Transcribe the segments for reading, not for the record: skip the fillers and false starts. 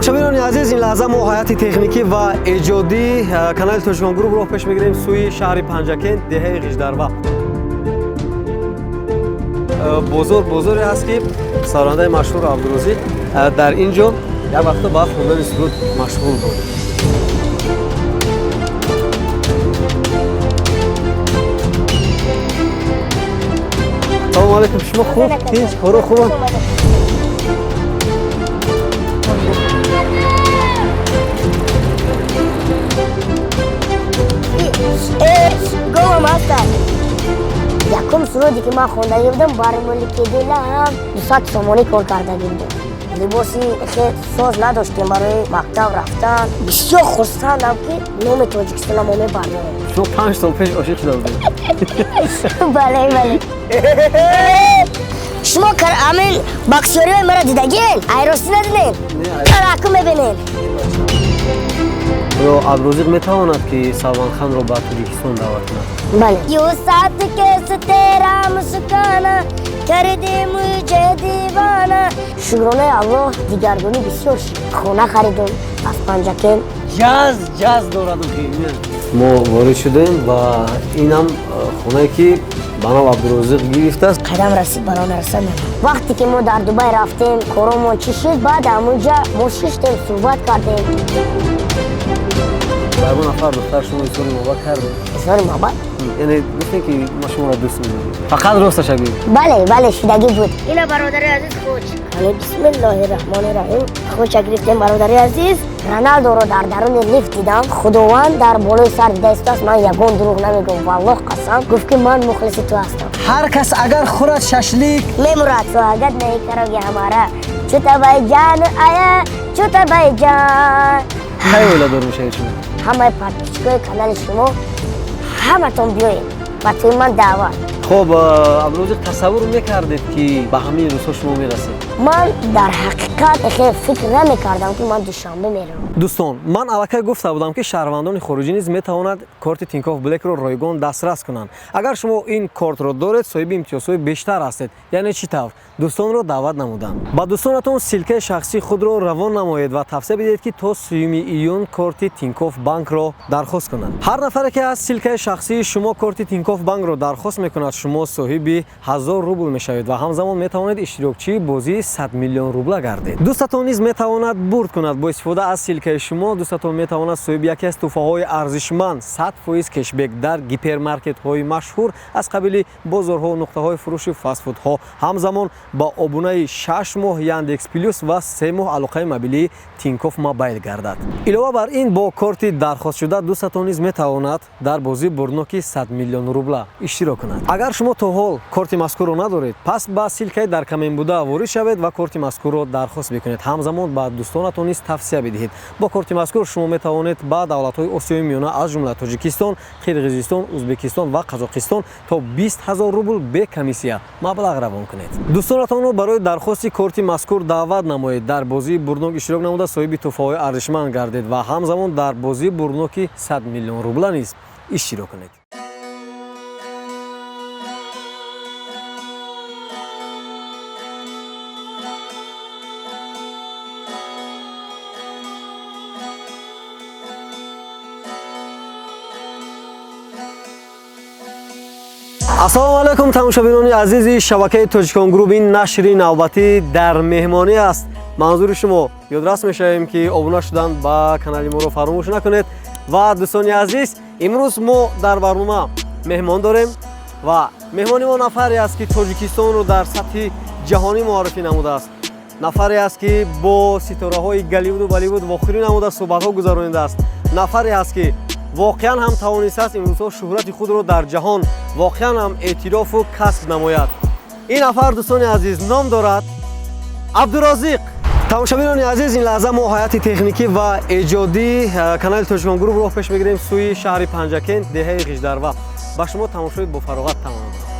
тамошобинони азиз, ин лаҳза мо ҳайати техникӣ ва эҷодӣ канали Тоҷикон Груп роҳ пеш мегирем сӯи шаҳри Панҷакен, деҳаи Ғиждарва. бозоре ҳаст ки сарондаи машҳур Абдурозиқ дар ин ҷо як вақта ба хондани суруд машғул буд. Салому алейкум, шумо хуб? Тинч, ҳоро хубам? Голом ҳастад. Якум суруди ки ман хондаги будам бармоли ки дилам 200 сомонӣ кор кардаги будам. Либоси хел соз надоштем барои мактаб рафтан. Бисёр хурсандам ки номи Тоҷикистонам мебардорем. Шумо 5 сол пеш ошиқ шуда будед? Бале. Шумо амин боксёриҳои мара дидагин? Айростӣ надидем? Караку мебинем. Ё Абдурозиқ метавонад ки Салманханро ба Тоҷикистон даъват кунад? Бале. Юсат кес терам сукана карди муҷе дивана. Шукронаи Аллоҳ дигаргунӣ бисёр шид. Хона харидем аз Панҷакен. Ҷаз дорад ки мо ворид шудем ва инам хонае ки ба нам Абдурозиқ гирифтааст. Қадам расид барон расад. Вақте ки мо дар Дубай рафтем, коромон чӣ шид, баъд амунҷа мо шиштем, суҳбат кардем. Ба ягон нафар духтар шумо изҳори муҳаббат кардед? Изҳори муҳаббат? Яъне гуфтем ки ма шуморо дӯст медорем. Фақат росташа гӯед? Бале, шидагӣ буд. Ина бародари азиз хуч. Бисмиллоҳирраҳмонирраҳим. Хуча гирифтем бародари азиз. Роналдоро дар даруни лифт дидам. Худованд дар болои сар дида истааст. Ман ягон дурӯғ намегӯм. Валлоҳ қасам. Гуфт ки ман мухлиси ту ҳастам. Ҳар кас агар хӯрад шашлик мемурад соҳагат наи кароги ҳамара. Чута байҷан ая, чута байҷан. қай оиладор мешавед шумо? ҳамаи подписчикои канали шумо ҳаматон биёед ба тӯи ман даъват. Хоб, Абдурозиқ тасаввур мекардед ки ба ҳамин рӯзҳо шумо мерасед? Ман дар ҳақиқат хел фикр намекардам ки ман душанбе меравам. Дӯстон, ман аллакай гуфта будам ки шаҳрвандони хориҷӣ низ метавонад корти Тинькофф Блекро ройгон дастрас кунанд. Агар шумо ин кортро доред, соҳиби имтиёзҳои бештар ҳастед. Яъне чӣ тавр? дӯстонро даъват намуданд. Ба дӯстонатон силкаи шахсии худро равон намоед ва тавсия бидед ки то 3 июн корти Тинькофф банкро дархост кунанд. ҳар нафаре ки аз силкаи шахсии шумо корти Тинькофф банкро дархост мекунад, шумо соҳиби 1000 рубл мешавед ва ҳамзамон метавонед иштирокчии бозии 100 миллион рубла гардед. дӯстатон низ метавонад бурд кунад. Бо истифода аз силкаи шумо дӯстатон метавонад соҳиби яке аз тӯҳфаҳои арзишманд 100% кешбек дар гипермаркетҳои машҳур аз қабили бозорҳо, нуқтаҳои фурӯши фастфудҳо, ҳамзамон ба обунаи 6 моҳ Яндекс Плюс ва 3 моҳ алоқаи мобилии Тинькофф Мобайл гардад. Илова бар ин, бо корти дархостшуда дӯстатон низ метавонад дар бозии бурдноки 100 миллион рубла иштирок кунад. Агар шумо то ҳол корти мазкурро надоред, пас ба силкаи дар камен буда ворид шавед ва корти мазкурро дархост бикунед. ҳамзамон ба дӯстонатон низ тавсия бидиҳед. Бо корти мазкур шумо метавонед ба давлатҳои Осиёи Миёна аз ҷумла Тоҷикистон, Қирғизистон, Ӯзбекистон ва Қазоқистон то 20 000 рубл бе комиссия маблағ равон кунед. Дӯстонатонро барои дархости корти мазкур даъват намоед. Дар бозии бурднок иштирок намуда соҳиби тӯҳфаҳои арзишманд гардед ва ҳамзамон дар бозии бурдноки 100 миллион рубла низ иштирок кунед. ассалому алайкум тамошобинони азизи шабакаи Тоҷикон Груп. ин нашри навбатӣ дар меҳмонӣ аст. манзури шумо ёдрас мешавем ки обуна шудан ба канали моро фаромӯш накунед. ва дӯстони азиз, имрӯз мо дар барнома меҳмон дорем ва меҳмони мо нафаре аст ки Тоҷикистонро дар сатҳи ҷаҳонӣ муаррифӣ намудааст. нафаре аст ки бо ситораҳои Голливуду Болливуд вохӯрӣ намуда суҳбатҳо гузаронидааст. нафаре аст ки воқеан ҳам тавонистааст имрӯзҳо шӯҳрати худро дар ҷаҳон воқеан ҳам эътирофу касб намояд. ин нафар дӯстони азиз ном дорад Абдурозиқ. тамошобинони азиз, ин лаҳза мо ҳайати техникӣ ва эҷодӣ канали Тоҷикон Груп роҳ пеш мегирем сӯи шаҳри Панҷакен, деҳаи Ғиждарва. ба шумо тамошои бо фароғат тамома будем.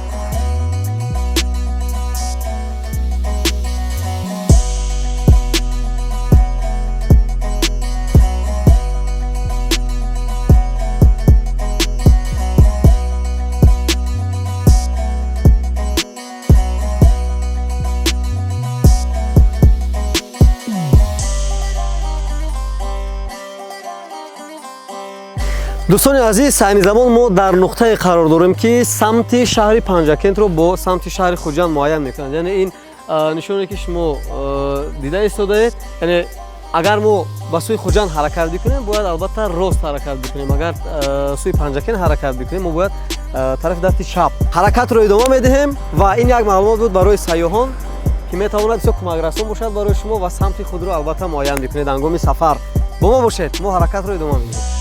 дӯстони азиз, айни замон мо дар нуқтае қарор дорем ки самти шаҳри Панҷакентро бо самти шаҳри Хуҷанд муайян мекунанд. Яъне ин нишоне ки шумо дида истодаед, яъне агар мо ба сӯи Хуҷанд ҳаракат бикунем, бояд албатта рост ҳаракат бикунем. Агар сӯи Панҷакент ҳаракат бикунем, мо бояд тарафи дасти чап. Ҳаракатро идома медиҳем ва ин як маълумот буд барои сайёҳон, ки метавонад бисёр кӯмакрасон бошад барои шумо ва самти худро албатта муайян бикунед ҳангоми сафар. Бо мо бошед, мо ҳаракатро идома медиҳем.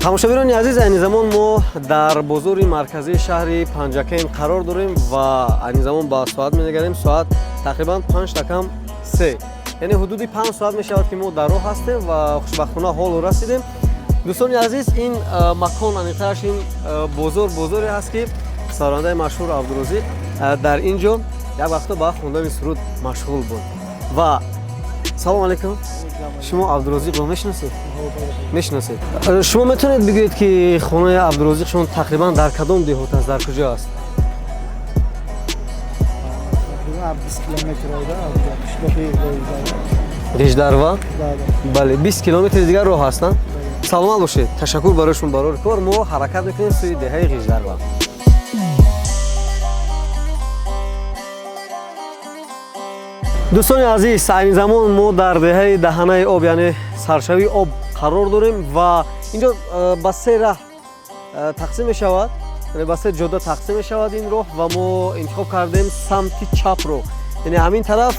тамошобинони азиз, айни замон мо дар бозори марказии шаҳри Панҷакент қарор дорем ва айни замон ба соат менигарем. Соат тақрибан 5 такам 3, яъне ҳудуди 5 соат мешавад ки мо дар роҳ ҳастем ва хушбахтона ҳоло расидем. дӯстони азиз, ин макон аниқтараш ин бозоре ҳаст ки сарондаи машҳур Абдурозиқ дар ин ҷо як вақто ба хондани суруд машғул буд. Ва салом алейкум. шумо Абдурозиқро мешиносед? Мешиносед. Шумо метавонед бигӯед ки хонаи Абдурозиқшон тақрибан дар кадом деҳот аст, дар куҷо аст? 20 километр Гиждарва? Бале, 20 километри дигар роҳ аст, на? Саломат бошед. Ташаккур барои шумо барори кор. Мо ҳаракат мекунем сӯи деҳаи Гиждарва. дӯстони азиз, айни замон мо дар деҳаи даҳанаи об, яъне саршавии об қарор дорем ва инҷо ба се раҳ тақсим мешавад, яъне ба се ҷода тақсим мешавад ин роҳ ва мо интихоб кардем самти чапро, яъне ҳамин тараф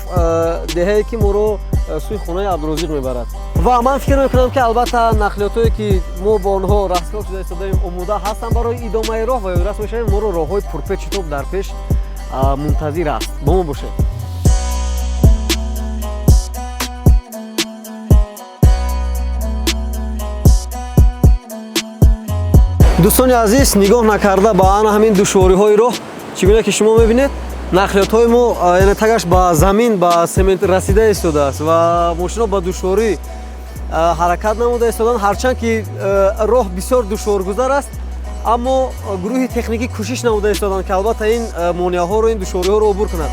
деҳае ки моро сӯи хонаи Абдурозиқ мебарад. Ва ман фикр мекунам ки албатта нақлиётое ки мо бо онҳо расткор шуда истодаем омода ҳастанд барои идомаи роҳ ва ёрас мешавем. Моро роҳҳои пурпечу тоб дар пеш мунтазир аст. Бо мо бошед. дӯстони азиз, нигоҳ накарда ба ана ҳамин душвориҳои роҳ, чӣ гуна ки шумо мебинед, нақлиётҳои мо яъне тагаш ба замин, ба семент расида истодааст ва мошино ба душворӣ ҳаракат намуда истоданд. Ҳарчанд ки роҳ бисёр душворгузар аст, аммо гурӯҳи техникӣ кӯшиш намуда истоданд ки албатта ин монеаҳоро, ин душвориҳоро убур кунад.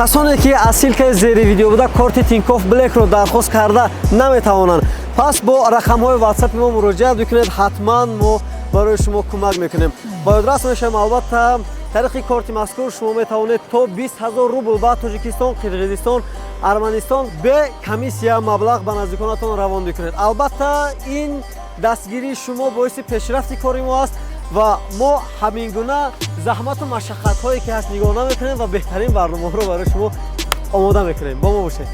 касоне ки аз силкаи зери видео буда корти Тинькофф Блекро дархост карда наметавонанд, пас бо рақамҳои WhatsApp мо муроҷиат бикунед, ҳатман мо барои шумо кӯмак мекунем. Ба ёдрас мешавем, албатта тариқи корти мазкур шумо метавонед то 20 000 рубл ба Тоҷикистон, Қирғизистон, Арманистон бе комиссия маблағ ба наздиконатон равон бикунед. Албатта ин дастгирии шумо боиси пешрафти кори мо аст ва мо ҳамин гуна заҳмату машаққатҳое ки ҳаст нигоҳ намекунем ва беҳтарин барномаҳоро барои шумо омода мекунем. Бо мо бошед.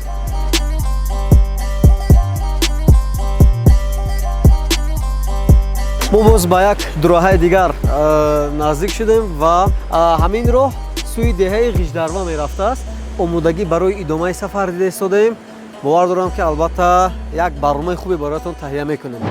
мо боз ба як дуроҳаи дигар наздик шудем ва ҳамин роҳ сӯи деҳаи Гиждарва мерафтааст. омодагӣ барои идомаи сафар дида истодаем. бовар дорам ки албатта як барномаи хубе бароятон таҳия мекунем.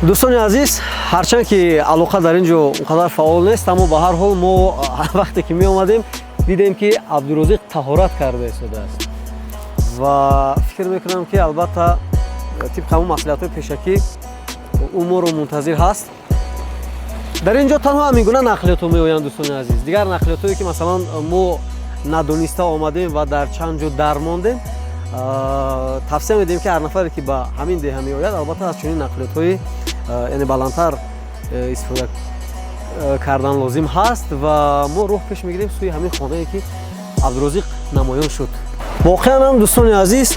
дӯстони азиз, ҳарчанд ки алоқа дар ин ҷо онқадар фаъол нест, аммо ба ҳар ҳол мо вақте ки меомадем дидем ки Абдурозиқ таҳорат карда истодааст ва фикр мекунам ки албатта тибқи ҳамон маслиҳатҳои пешакӣ ӯ моро мунтазир ҳаст. дар ин ҷо танҳо ҳамин гуна нақлиётҳо меоянд. дӯстони азиз, дигар нақлиётҳое ки масалан мо надониста омадем ва дар чанд ҷо дармондем, тавсия медиҳем ки ҳар нафаре ки ба ҳамин деҳа меояд албатта аз чунин нақлиётҳои яъне баландтар истифода кардан лозим ҳаст ва мо роҳ пеш мегирем сӯи ҳамин хонае ки Абдурозиқ намоён шуд. воқеан ҳам дӯстони азиз,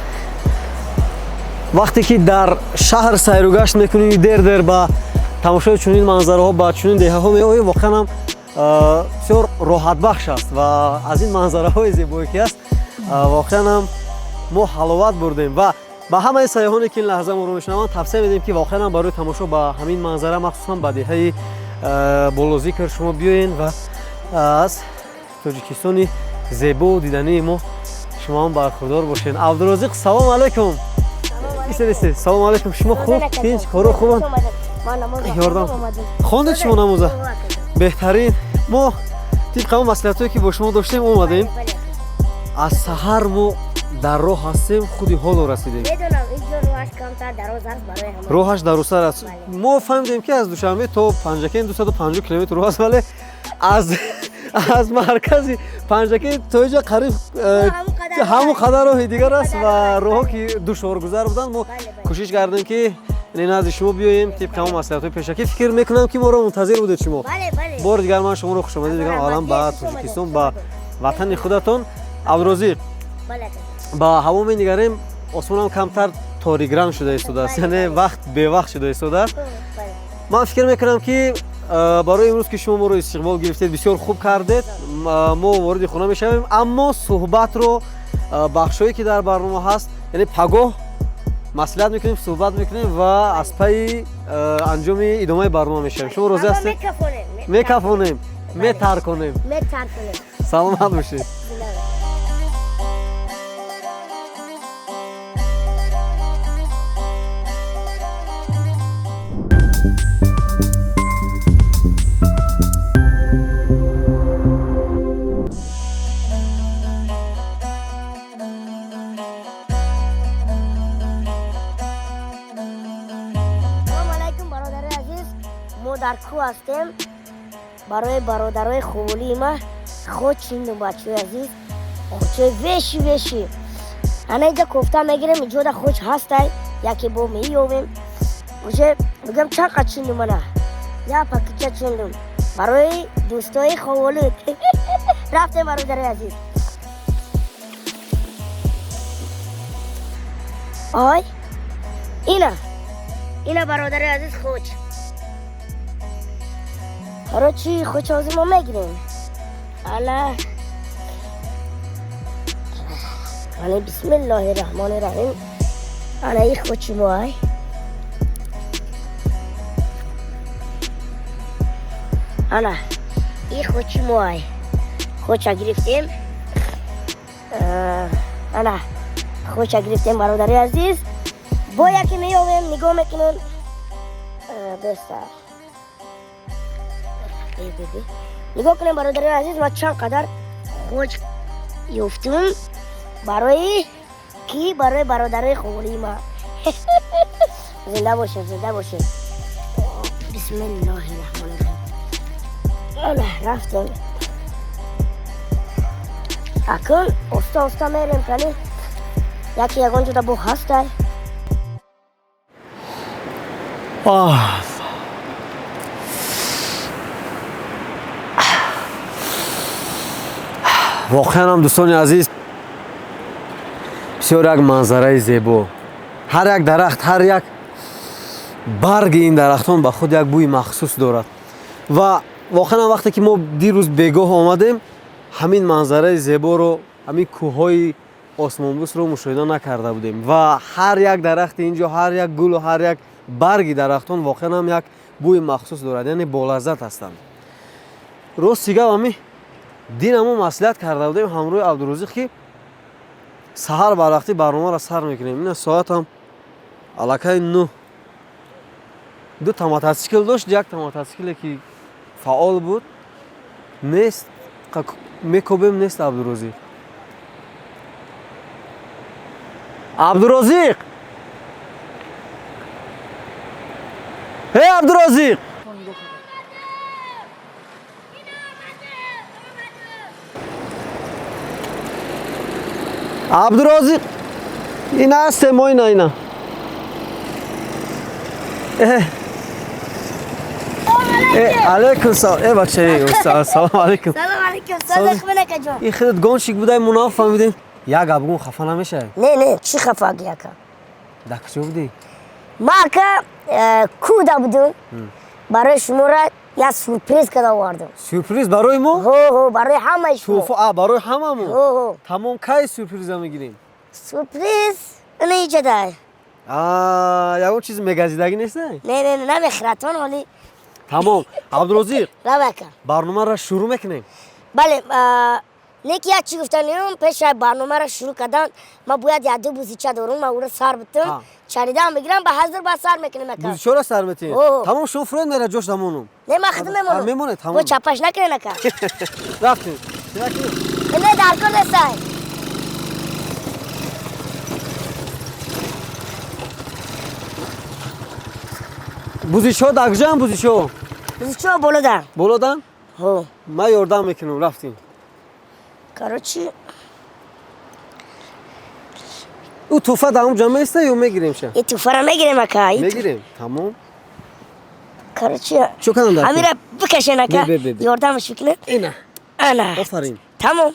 вақте ки дар шаҳр сайругашт мекунем, дер ба тамошои чунин манзараҳо, ба чунин деҳаҳо меоем, воқеан ҳам бисёр роҳатбахш аст ва аз ин манзараҳои зебое ки аст воқеан ҳам мо ҳаловат бурдем ва ба ҳамаи сайёҳоне ки ин лаҳза моро мешунаванд тавсия медиҳем ки воқеан ҳам барои тамошо ба ҳамин манзара махсусан ба деҳаи болозикр шумо биёед ва аз тоҷикистони зебо дидании мо шумо ҳам бархурдор бошед. Абдурозиқ, салому алайкум. Салому алайкум. Шумо хуб? Тинч? Коро хубанд? Ёрдам. Хондед шумо намоза? Беҳтарин. Мо тибқи ҳамон маслиҳатҳое ки бо шумо доштем омадем. Аз саҳар мо дар роҳ ҳастем, худи ҳоло расидем. Медонам, инҷо роҳаш камтар дароз аст барои ҳама. Роҳаш дарозтар аст. Мо фаҳмидем ки аз Душанбе то Панҷакен 250 километр роҳ аст, вале аз маркази Панҷакен то инҷа қариб ҳамон қадар роҳи дигар аст ва роҳҳо ки душворгузар буданд. Мо кӯшиш кардем ки назди шумо биёем, тибқи ҳамон маслиҳатҳои пешакӣ. Фикр мекунам ки моро мунтазир будед шумо. Бори дигар ман шуморо хушомадед мегӯям, аввалан ба Тоҷикистон, ба ватани худатон. Абдурозиқ, ба ҳаво менигарем, осмонам камтар торикранг шуда истодааст, яъне вақт бевақт шуда истодааст. Ман фикр мекунам ки барои имрӯз ки шумо моро истиқбол гирифтед, бисёр хуб кардед. Мо вориди хона мешавем, аммо суҳбатро бахшҳое ки дар барнома ҳаст, яъне пагоҳ маслиҳат мекунем, суҳбат мекунем ва аз пайи анҷоми идомаи барнома мешавем. Шумо розӣ ҳастед? Мекафонем, метарконем. Саломат бошед. дар кӯ ҳастем барои бародарои хубулии ма худ чинду бачаи азиз хочои веши ана инҷа кофта мегирем, инҷода хуч ҳастай яке бо меёвем уже мегӯям чанд қад чинду мана я пакича чиндум барои дӯстои хубулӣ рафтем бародарои азиз. ой ина бародарои азиз хуч ҳаро чӣ хучози мо мегирем ала ани бисмиллоҳи раҳмони раҳим ана и хучи мо ай ана и хучи мо ай хуча гирифтем ана хуча гирифтем бародари азиз бо яке меёвем нигоҳ мекунем бестар нигоҳ кунем бародари азиз ма чанд қадар хуч ёфтум барои ки барои бародари хубулии ма зинда бошед бисмиллоҳи раҳмони раҳим ана рафтем акун оста мерем кани яке ягон ҷода бо ҳастай воқеан ҳам дӯстони азиз бисёр як манзараи зебо. Ҳар як дарахт, ҳар як барги ин дарахтон ба худ як бӯи махсус дорад ва воқеан ҳам вақте ки мо дирӯз бегоҳ омадем ҳамин манзараи зеборо, ҳамин кӯҳҳои осмонбӯсро мушоҳида накарда будем ва ҳар як дарахти инҷо, ҳар як гулу, ҳар як барги дарахтон воқеан ҳам як бӯи махсус дорад, яъне болаззат ҳастанд. Рости гап ҳами динамон маслиҳат карда будем ҳамроҳи Абдурозиқ ки саҳар барвақти барномаро сар мекунем. ина соатам аллакай 9. Дута мотоцикл дошт, якта мотоцикле ки фаъол буд нест, мекобем нест Абдурозиқ. Абдурозиқ! Абдурозиқ! Абдурозиқ, ина ҳастем мо ина. Алейкум салом. Бачаи, салом алейкум. салом алейкум содиқ бинакаҷон. И худат гоншик будай мо нафаҳмидем. Як гап гум хафа намешавӣ? Не, чӣ хафагӣ ака? Дар куҷо будӣ? ма ака кӯда будум барои шуморо Я сюрприз када вардам. Сюрприз барои мо? Хо, барои ҳамаи шумо. Шуфа, барои ҳамамон. Хо. Тамом кай сюрприза мегирем? Сюрприз ина иҷадай. Ягон чиз мегазидагӣ нест? Не, намехӯратон ҳоли. Тамом. Абдурозиқ, Равака. барномаро шурӯъ мекунем. Бале, неки як чӣ гуфтанем, пеши барномаро шурӯъ кардан, ман бояд як-ду бузича дорум, ман ӯро сар битам, чаридам бигирам, ба ҳазир ба сар мекунем ака. Бузичаро сар метиҳем? О. Тамом шумо фурӯд мера ҷош дамонум. Не, ман худам мемонам. Мемонед, тамом. Бо чапаш накунен ака. Рафтем. Не, дар кор нестай. Бузичо дагҷаам бузичо. Бузича болодан. Болодан? Хо. Ман ёрдам мекунам, рафтем. Короче, ӯ туфа дар онҷо места ё мегирем ша? и туфара мегирем ака. Мегирем. Тамом. Короче, Чӯ кардам дар кор? амира бикашен ака. Бе. Ёрдамаш бикунем. Ина. Ана. Офарин. Тамом.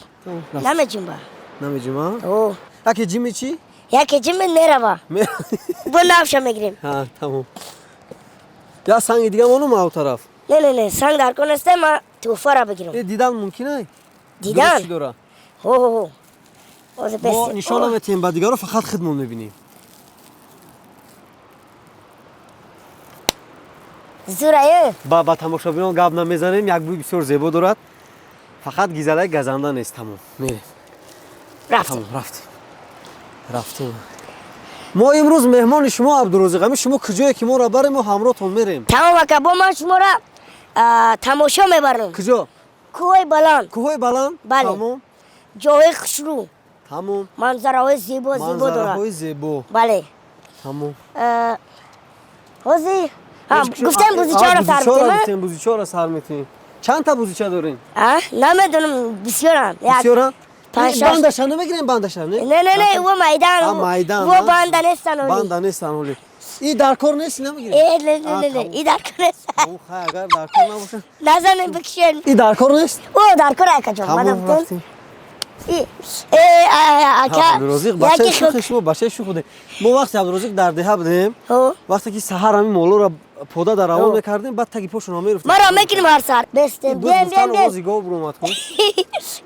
Рафт. Намеҷумба. Намеҷума? О. Аки ҷими чӣ? Яке ҷимме мерава. Бо навша мегирем. Ҳа, тамом. Я санги дига монум ав тараф. Не, санг дар кор нестай, ман туфара бигирам. Дидан мумкин ай? Дидан? Чӣ дора? Хо. Озе Мо пес. нишон наметиҳем ба дигаро, фақат хидмон мебинем. Зурае. Ба тамошобинон гап намезанем, як бӯй бисёр зебо дорад. Фақат гизалаи газанда нест. Тамом. Мерем. Рафтем. Тамом, рафтем. Мо имрӯз меҳмони шумо Абдурозиқ, ами шумо куҷое ки моро барем, мо ҳамроҳтон мерем. Тамом ака, бо ман шуморо тамошо мебарам. Куҷо? Кӯҳои баланд, Кӯҳои баланд? Бале. Тамом. ҷоҳои хушрӯ, Тамом. манзараҳои зебо дорад. Манзараҳои зебо. Бале. Тамом. ҳозир гуфтем бузичаро сар битем. Бузичаро сар метиҳем. Чанд та бузича дорем? Намедонам, бисёрам. Бисёра? Панҷ-шаш. Бандаша намегирем, бандаша не? Не, во майдан. майдан. Во банда нестан ҳоли. Банда нестан ҳоли. И дар кор нест намегирем? Не, и дар кор нест. Хай агар дар кор набошад. Назанем бикишен. И дар кор нест? О, дар кор акаҷон. Тамом рафтем. Ака. Абдурозиқ бачаи шухи шумо, бачаи шухуде. Мо вақте Абдурозиқ дар деҳа будем, вақте ки саҳар ҳамин молоро пода дар равон мекардем, баъд таги пошуно мерафтем. Маро мекунем ҳар сар. Бестем. Биен. Овози гов буромад кун.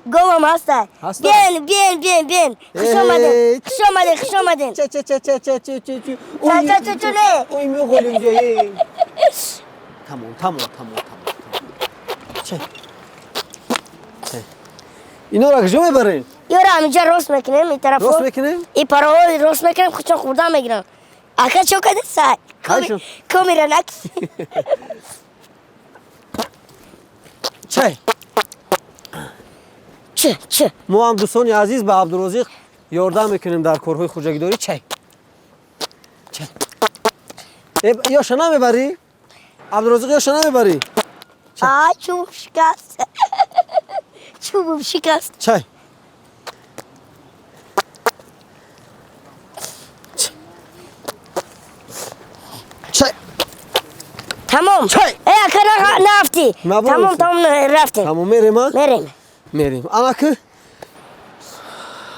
Говам ҳастай. Биен. Хуш омаден. Че. Не. Ой, меғолим ҷо. Тамом. Че. Инора куҷо мебарем? Ёра ҳаминҷа рост мекунем, ин тарафо. Рост мекунем? И параҳои рост мекунем, худчон хурдан мегирам. Ака чо кадесай? Кайшон? Камера накиси. Че. Чӣ? Мо ҳам дӯстони азиз ба Абдурозиқ ёрдам мекунем дар корҳои хуҷагидорӣ. Че. Ёша намебарӣ? Абдурозиқ ёша намебарӣ? чӯб шикаст. Чӯбам шикаст. Че. Тамом. Ака нафти. Тамом рафтем. Тамом мерем а? Мерем. Анаки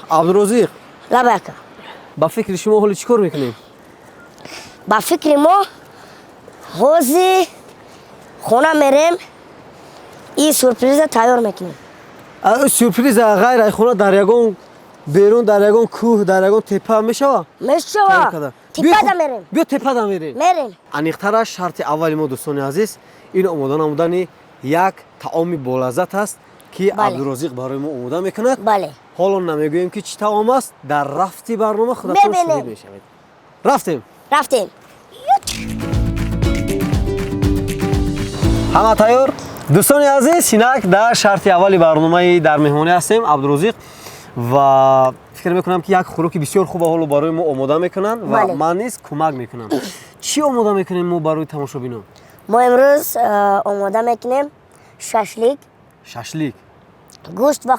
Абдурозиқ. Лаба ака. Ба фикри шумо ҳоли чӣ кор мекунем? Ба фикри мо ҳозир хона мерем, ин сюрприза тайёр мекунем. Сюрприза ғайр ай хона дар ягон берун, дар ягон кӯҳ, дар ягон теппа мешава? Мешава. Теппада мерем. Биё теппада мерем. Мерем. Аниқтараш шарти аввали мо дӯстони азиз, ин омода намудани як таоми болаззат аст ки Абдурозиқ барои мо омода мекунад. Бале. ҳоло намегӯем ки чӣ таом аст, дар рафти барнома худатон шоҳид мешавед. Рафтем. ҳама тайёр? дӯстони азиз, инак дар шарти аввали барномаи дар меҳмонӣ ҳастем Абдурозиқ ва фикр мекунам ки як хӯроки бисёр хуба ҳоло барои мо омода мекунанд ва ман низ кӯмак мекунам. Чӣ омода мекунем мо барои тамошобинон? Мо имрӯз омода мекунем шашлик, гӯшт ва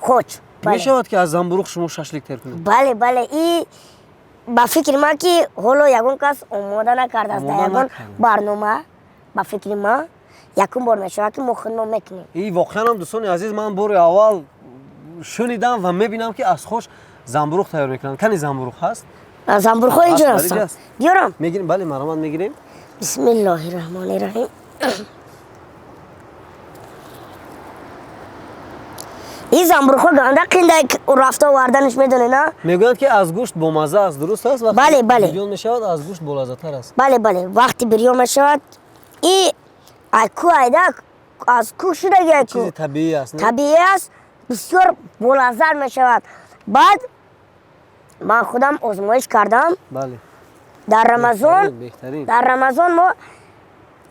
хоч. Мешавад ки аз замбуруғ шумо шашлик тайёр кунед? Бале. И ба фикри ман ки ҳоло ягон кас омода накардааст дар ягон барнома. Ба фикри ман якум бор мешавад ки мо хидмат мекунем. И воқеан ҳам дӯстони азиз, ман бори аввал шунидам ва мебинам ки аз хош замбуруғ тайёр мекунанд. Кани замбуруғ ҳаст? Замбуруғҳо инҷо ҳастанд. биёрам? Мегирем? Бале, маромад мегирем. бисмиллоҳи раҳмони раҳим. این زنبورخور گنده قیندک رفته آوردنش میدونی نه؟ میگویند که از گوشت با مزه است، درست است؟ وقتی بله، بله. بریون میشود از گوشت بلازتر است. بله بله وقتی بریون میشود این اکو ایدک از کو شده گه چیز اکو طبیعی است نه؟ طبیعی است بسیار بلازر میشود بعد من خودم آزمایش کردم بله. در رمضان بهترین. در رمضان ما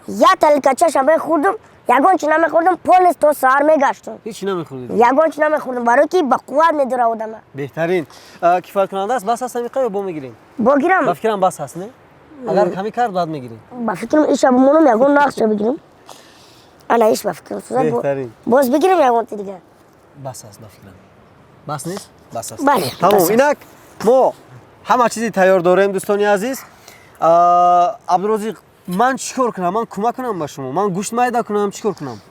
یک تلکچه شبه خوردم یگان چی نمیخوردم پولش تا سهر میگشتم هیچی نمیخورید. یگان چی نمیخوردم برای که به قوت میداره آدم بهترین. کفایت کننده است، بس است میقای یا با میگیریم؟ با بگیرم فکرم بس است نه؟ اگر کمی کرد بعد میگیریم. با فکرم این شب مونم یگان نقش بگیرم انا ایش با فکرم بهترین. باز بگیرم یگان تی دیگه بس است با فکرم. بس نیست؟ بس است. بله تمام. بس است. اینک ما همه چیزی تیار داریم دوستان عزیز. عبدالرزاق من چیکار کنم؟ من کمک کنم به شما. من گوشت میده کنم چیکار کنم؟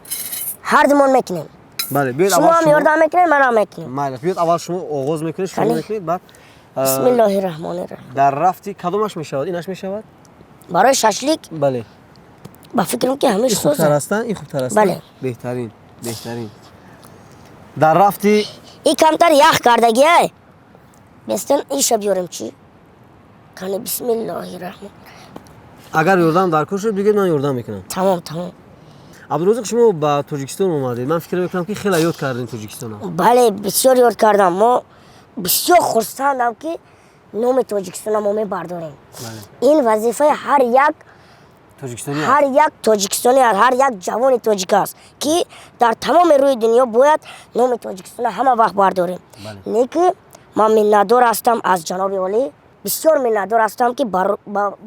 هر دمان میکنیم بله بیاید شما اول هم شما. یاردم میکنید من هم میکنیم مالی بیاید اول شما آغاز میکنید شروع بله. میکنید بعد بسم الله الرحمن الرحیم در رفتی کدامش میشود؟ اینش میشود؟ برای ششلیک بله. با فکرم که همیشه خوبتر سوزه هستن؟ این خوبتر هستن؟ بله. بهترین. بهترین. در رفتی این کمتر یخ کردگیه بستن ایشا بیارم چی کنه بسم الله الرحمن اگر یاردم در کار شد بگید من یاردم میکنم. تمام عبدالرزاق شما به تاجیکستان اومدید. من فکر میکنم که خیلی یاد کردین تاجیکستان. بله بسیار یاد کردم ما بسیار خرسندم که نام تاجیکستان ما میبرداریم این وظیفه هر یک تاجیکستانی هر یک تاجیکستانی هر یک جوان تاجیک است که در تمام روی دنیا باید نام تاجیکستان همه وقت برداریم نه که من منتدار هستم از جناب عالی بسیار منتدار هستم که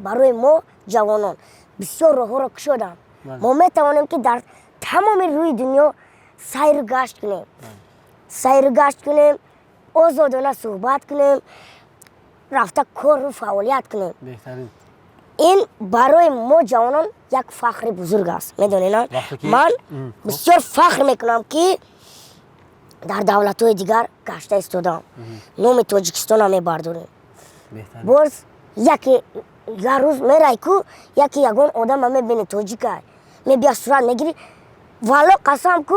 برای ما جوانان بسیار راه را کشیدم ما میتوانیم که در تمام روی دنیا سیر گشت کنیم آزادانه صحبت کنیم رفته کار و فعالیت کنیم بهترین. این برای ما جوانان یک فخر بزرگ است میدونی نه من بسیار فخر میکنم که در دولت‌های دیگر گشته استودم نام تاجیکستان هم میبرداریم باز یکی یه روز میرای کو یکی یگان آدم هم میبینی تاجیک میبیا صورت میگیری والا قسم کو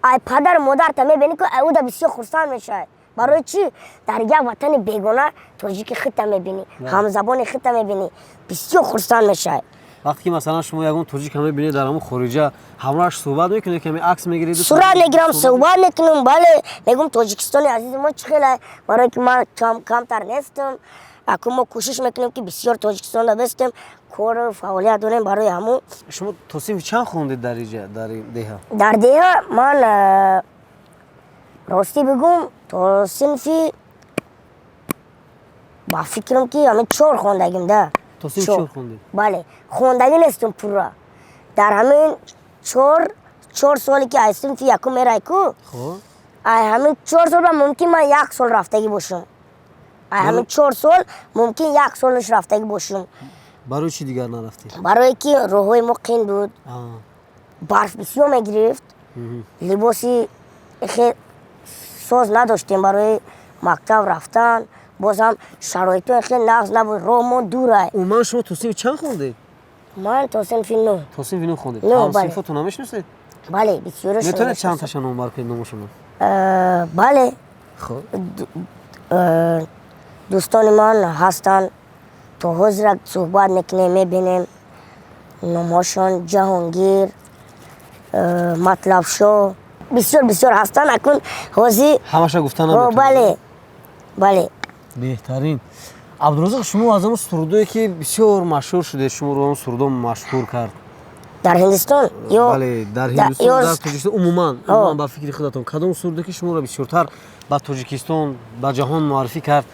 ای پدر مادر تا میبینی که او بسیار خرسند میشه برای چی در یک وطن بیگانه تاجیک خودت میبینی همزبان خودت میبینی بسیار خرسند میشه وقتی که مثلا شما یگان تاجیک هم میبینید در همون خارجه همراهش صحبت میکنید کمی عکس میگیرید صورت میگیرم صحبت میکنم بله میگم تاجیکستانی عزیز ما چه خیلی برای که من کمتر نیستم اکنون ما کوشش میکنیم که بسیار تاجیکستان را بستیم کار و فعالیت داریم برای همون شما تصنیف چند خوندید در اینجا در این دیها؟ در دیها من راستی بگم تصنیفی با فکرم که همه 4 خوندگیم ده تصنیف 4 خوندید؟ بله خوندگی نیستم پورا در همین 4 سالی که هستم فی یکم میرای کو خب همین 4 سال ممکن من 1 سال رفتگی باشم همین 4 سال ممکن 1 سالش رفتگی باشم برای چی دیگر نرفتی؟ برای که روحای ما قین بود برف بسیار میگرفت لباسی خیلی ساز نداشتیم برای مکتب رفتن بازم شرایط خیلی نقص نبود راه ما دوره من شما تصنیف چند خوندید؟ من تصنیف 9 تصنیف 9 خوندید؟ نه، هم بله. صنفتون هم میشناسید؟ بله بسیارش میتونه چند تاشون نمبر کنید نام شما؟ بله خب دوستان من هستن تو حضرت صحبت میکنیم میبینیم نامهاشون جهانگیر مطلب شو بسیار هستن اکنون حوزی همشا گفتن هم بله بله بهترین. عبدالرزاق شما از اون سرودایی که بسیار مشهور شده شما رو اون سرودو مشهور کرد در هندوستان یا بله در هندوستان در تاجیکستان عموما با فکر خودتون کدام سروده که شما رو بسیارتر با تاجیکستان با جهان معرفی کرد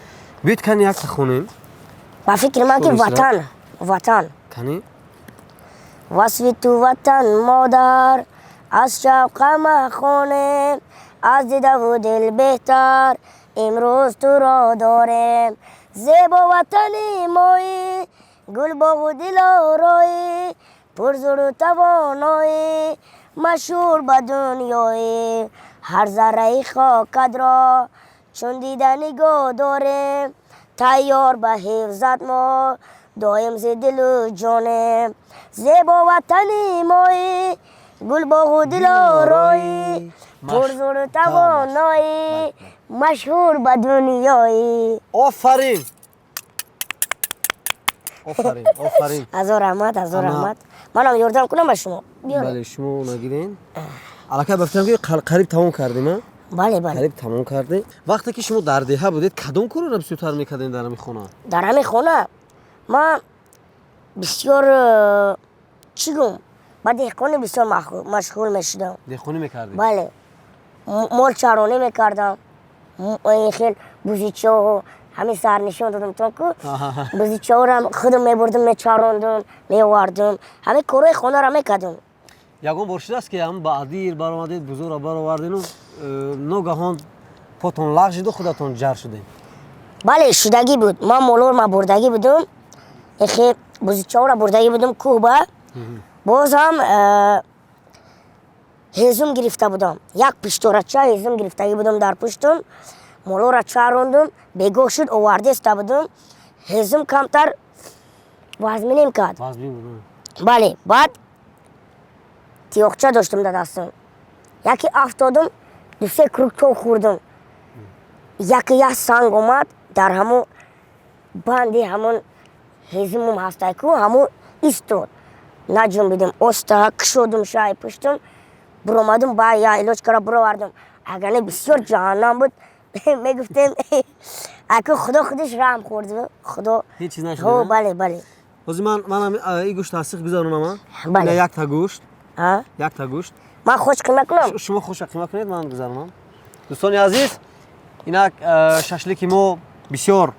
بیت کنی یک خونیم با فکر من که وطن کنی وصفی تو وطن مادر از شوق خونه از دیده و دل بهتر امروز تو را داریم زیبا وطنی مایی گل باغ و دل آرایی پرزور و توانایی مشهور به دنیایی هر ذره خاکت را چون دیده نگاه داریم تیار به حفظت ما دایم ز دل و جانیم زیبا وطنی مایی گل با دل آرایی پرزور و توانایی مشهور به دنیایی. آفرین آفرین. از رحمت منم یاردم کنم به شما. بله شما نگیرین. الکی بفتم که قریب تمام کردیم ها. بله قریب تمام کردیم. وقتی که شما در دهه بودید کدوم کار رو بسیار میکردین در همین خونه؟ در همین خونه ما بسیار چی گم با دهقانی بسیار مشغول میشدم. دهقانی میکردین؟ بله مال چرانی میکردم. این خیلی بوزیچه و همین سرنشون دادم تا که بوزیچه ها رو خودم میبردم میچراندم میواردم همه کارهای خونه رو میکردم. یگان باشید است که هم بعدیر برآمدید بزرگ برآوردین و ناگهان پاتون لغ شد و خودتون جر شدین. بله شدگی بود. من مالور ما بردگی بودم. خیلی بوزیچه ها رو بردگی بودم کوبه. باز هم هیزم گرفته بودم. یک پیشتورچه هیزم گرفته بودم در پشتم. مالور را چراندم بگاه شد آورده است بودم. هیزم کمتر وزمین نمیکرد. وزمین بودم. بله بعد تیاقچه داشتم در دستم. یکی افتادم دو سه کروکتو خوردم. یک سنگ اومد در همون بندی همون هیزمم هسته که همون ایستاد. نجم بیدم استک شدم شای پشتم برآمدم با یا علاج کرا برآوردم. اگر نه بسیار جهنم بود میگفتم اگه خدا خودش رحم خورد خدا هیچ چیز نشد. بله بازی من این گوشت تاسیق بزنونم. بله. یک تا گوشت. ها یک تا گوشت. من خوش کنم. شما خوش قیمت کنید من گذارم. دوستان عزیز اینک ششلیکی ما بسیار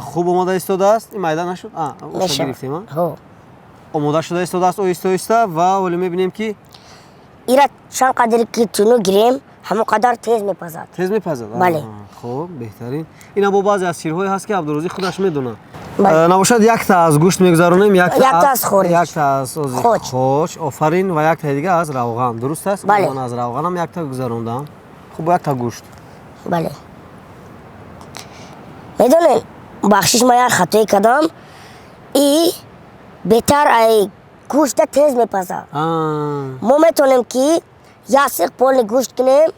خوب آماده ایستاده است. این میدان نشد. اوستا گرفتیم. آماده شده ایستاده است اویستا و ولی میبینیم که ایرا چند قدری که تونو گیریم همون قدر تیز میپزد. تیز میپزد. بله. خب بهترین. اینا با بعضی از شیرهای هست که عبدالروزی خودش میدونه. نباشد یک تا از گوشت میگذارونیم یک تا از خورش. یک تا از خوش. آفرین و یک تا دیگه از روغن. درست است؟ بله. من از روغن هم یک تا گذاروندم. خب با یک تا گوشت. بله. میدونین بخشش ما یک خطایی کردم. ای بهتر ای گوشت تیز میپزد. ما میتونیم که یا سیخ پول گوشت کنیم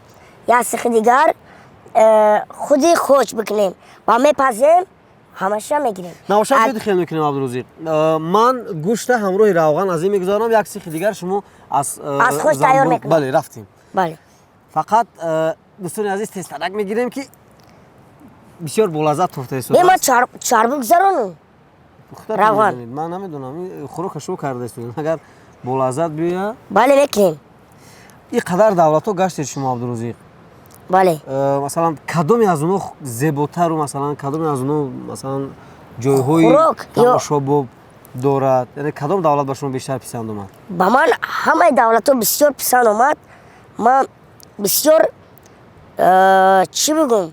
یا سیخ دیگر خودی خوش بکنیم و میپزیم همیشه میگیریم. نباشد بیاد خیلی میکنیم عبدالروزی. من گوشت همراه روغن از این میگذارم یک سیخ دیگر شما از خوش تیار میکنیم. بله رفتیم. بله. فقط دوستان عزیز تسترک میگیریم که بسیار بولازت توفته است. ما چرب بگذارونیم. روغن. من نمیدونم خوراک شو کرده است. اگر بولازت بیاید بله میکنیم. این قدر دولت ها گشتید شما عبدالروزی. بله. مثلا کدومی از اونها زیباتر و مثلا کدومی از اونها مثلا جایهای تماشا دارد. یعنی کدام دولت به شما بیشتر پسند اومد؟ با من همه دولت ها بسیار پسند اومد. من بسیار چی بگم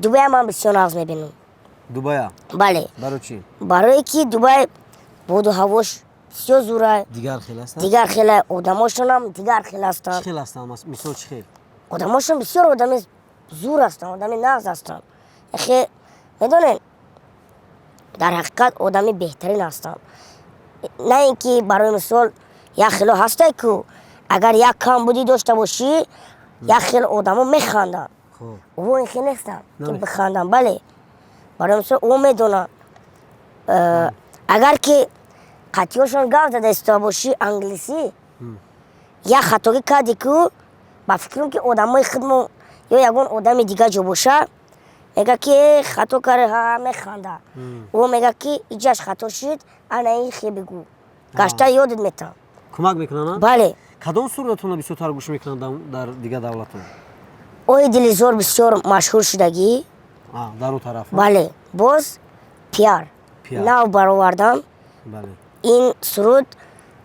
دوبای من بسیار ناز میبینم. دوبای؟ بله. برای چی؟ برای که دوبای بود و هواش بسیار زوره. دیگر خیلی است؟ دیگر خیلی. آدماشون هم دیگر خیلی هستن. چی خیلی هستن؟ مثلا چی خیلی؟ آدماشون بسیار آدم زور هستن. آدم ناز هستن. خیلی میدونین در حقیقت آدمی بهترین هستن. نه اینکه برای مثال یک خیلی هسته که اگر یک کم بودی داشته باشی یک خیلی آدمو میخندن. او این خیلی نیستن که بخندن. بله برای مثال او میدونن اگر که قطعیاشون گفت داده استا باشی انگلیسی یک خطاگی کردی که با فکرم که آدمای خودمون یا یکون آدم دیگه جو باشه میگه که خطا کرده ها میخنده. او میگه که ایجاش خطا شد انا این خیلی بگو گشته یادت میتم. کمک میکنن؟ بله. کدام صورتون بسیار گوش میکنن در دیگه دولتون؟ اوی دلیزور بسیار مشهور شدگی. در اون طرف؟ بله. باز پیار نو برآوردم. بله. این سرود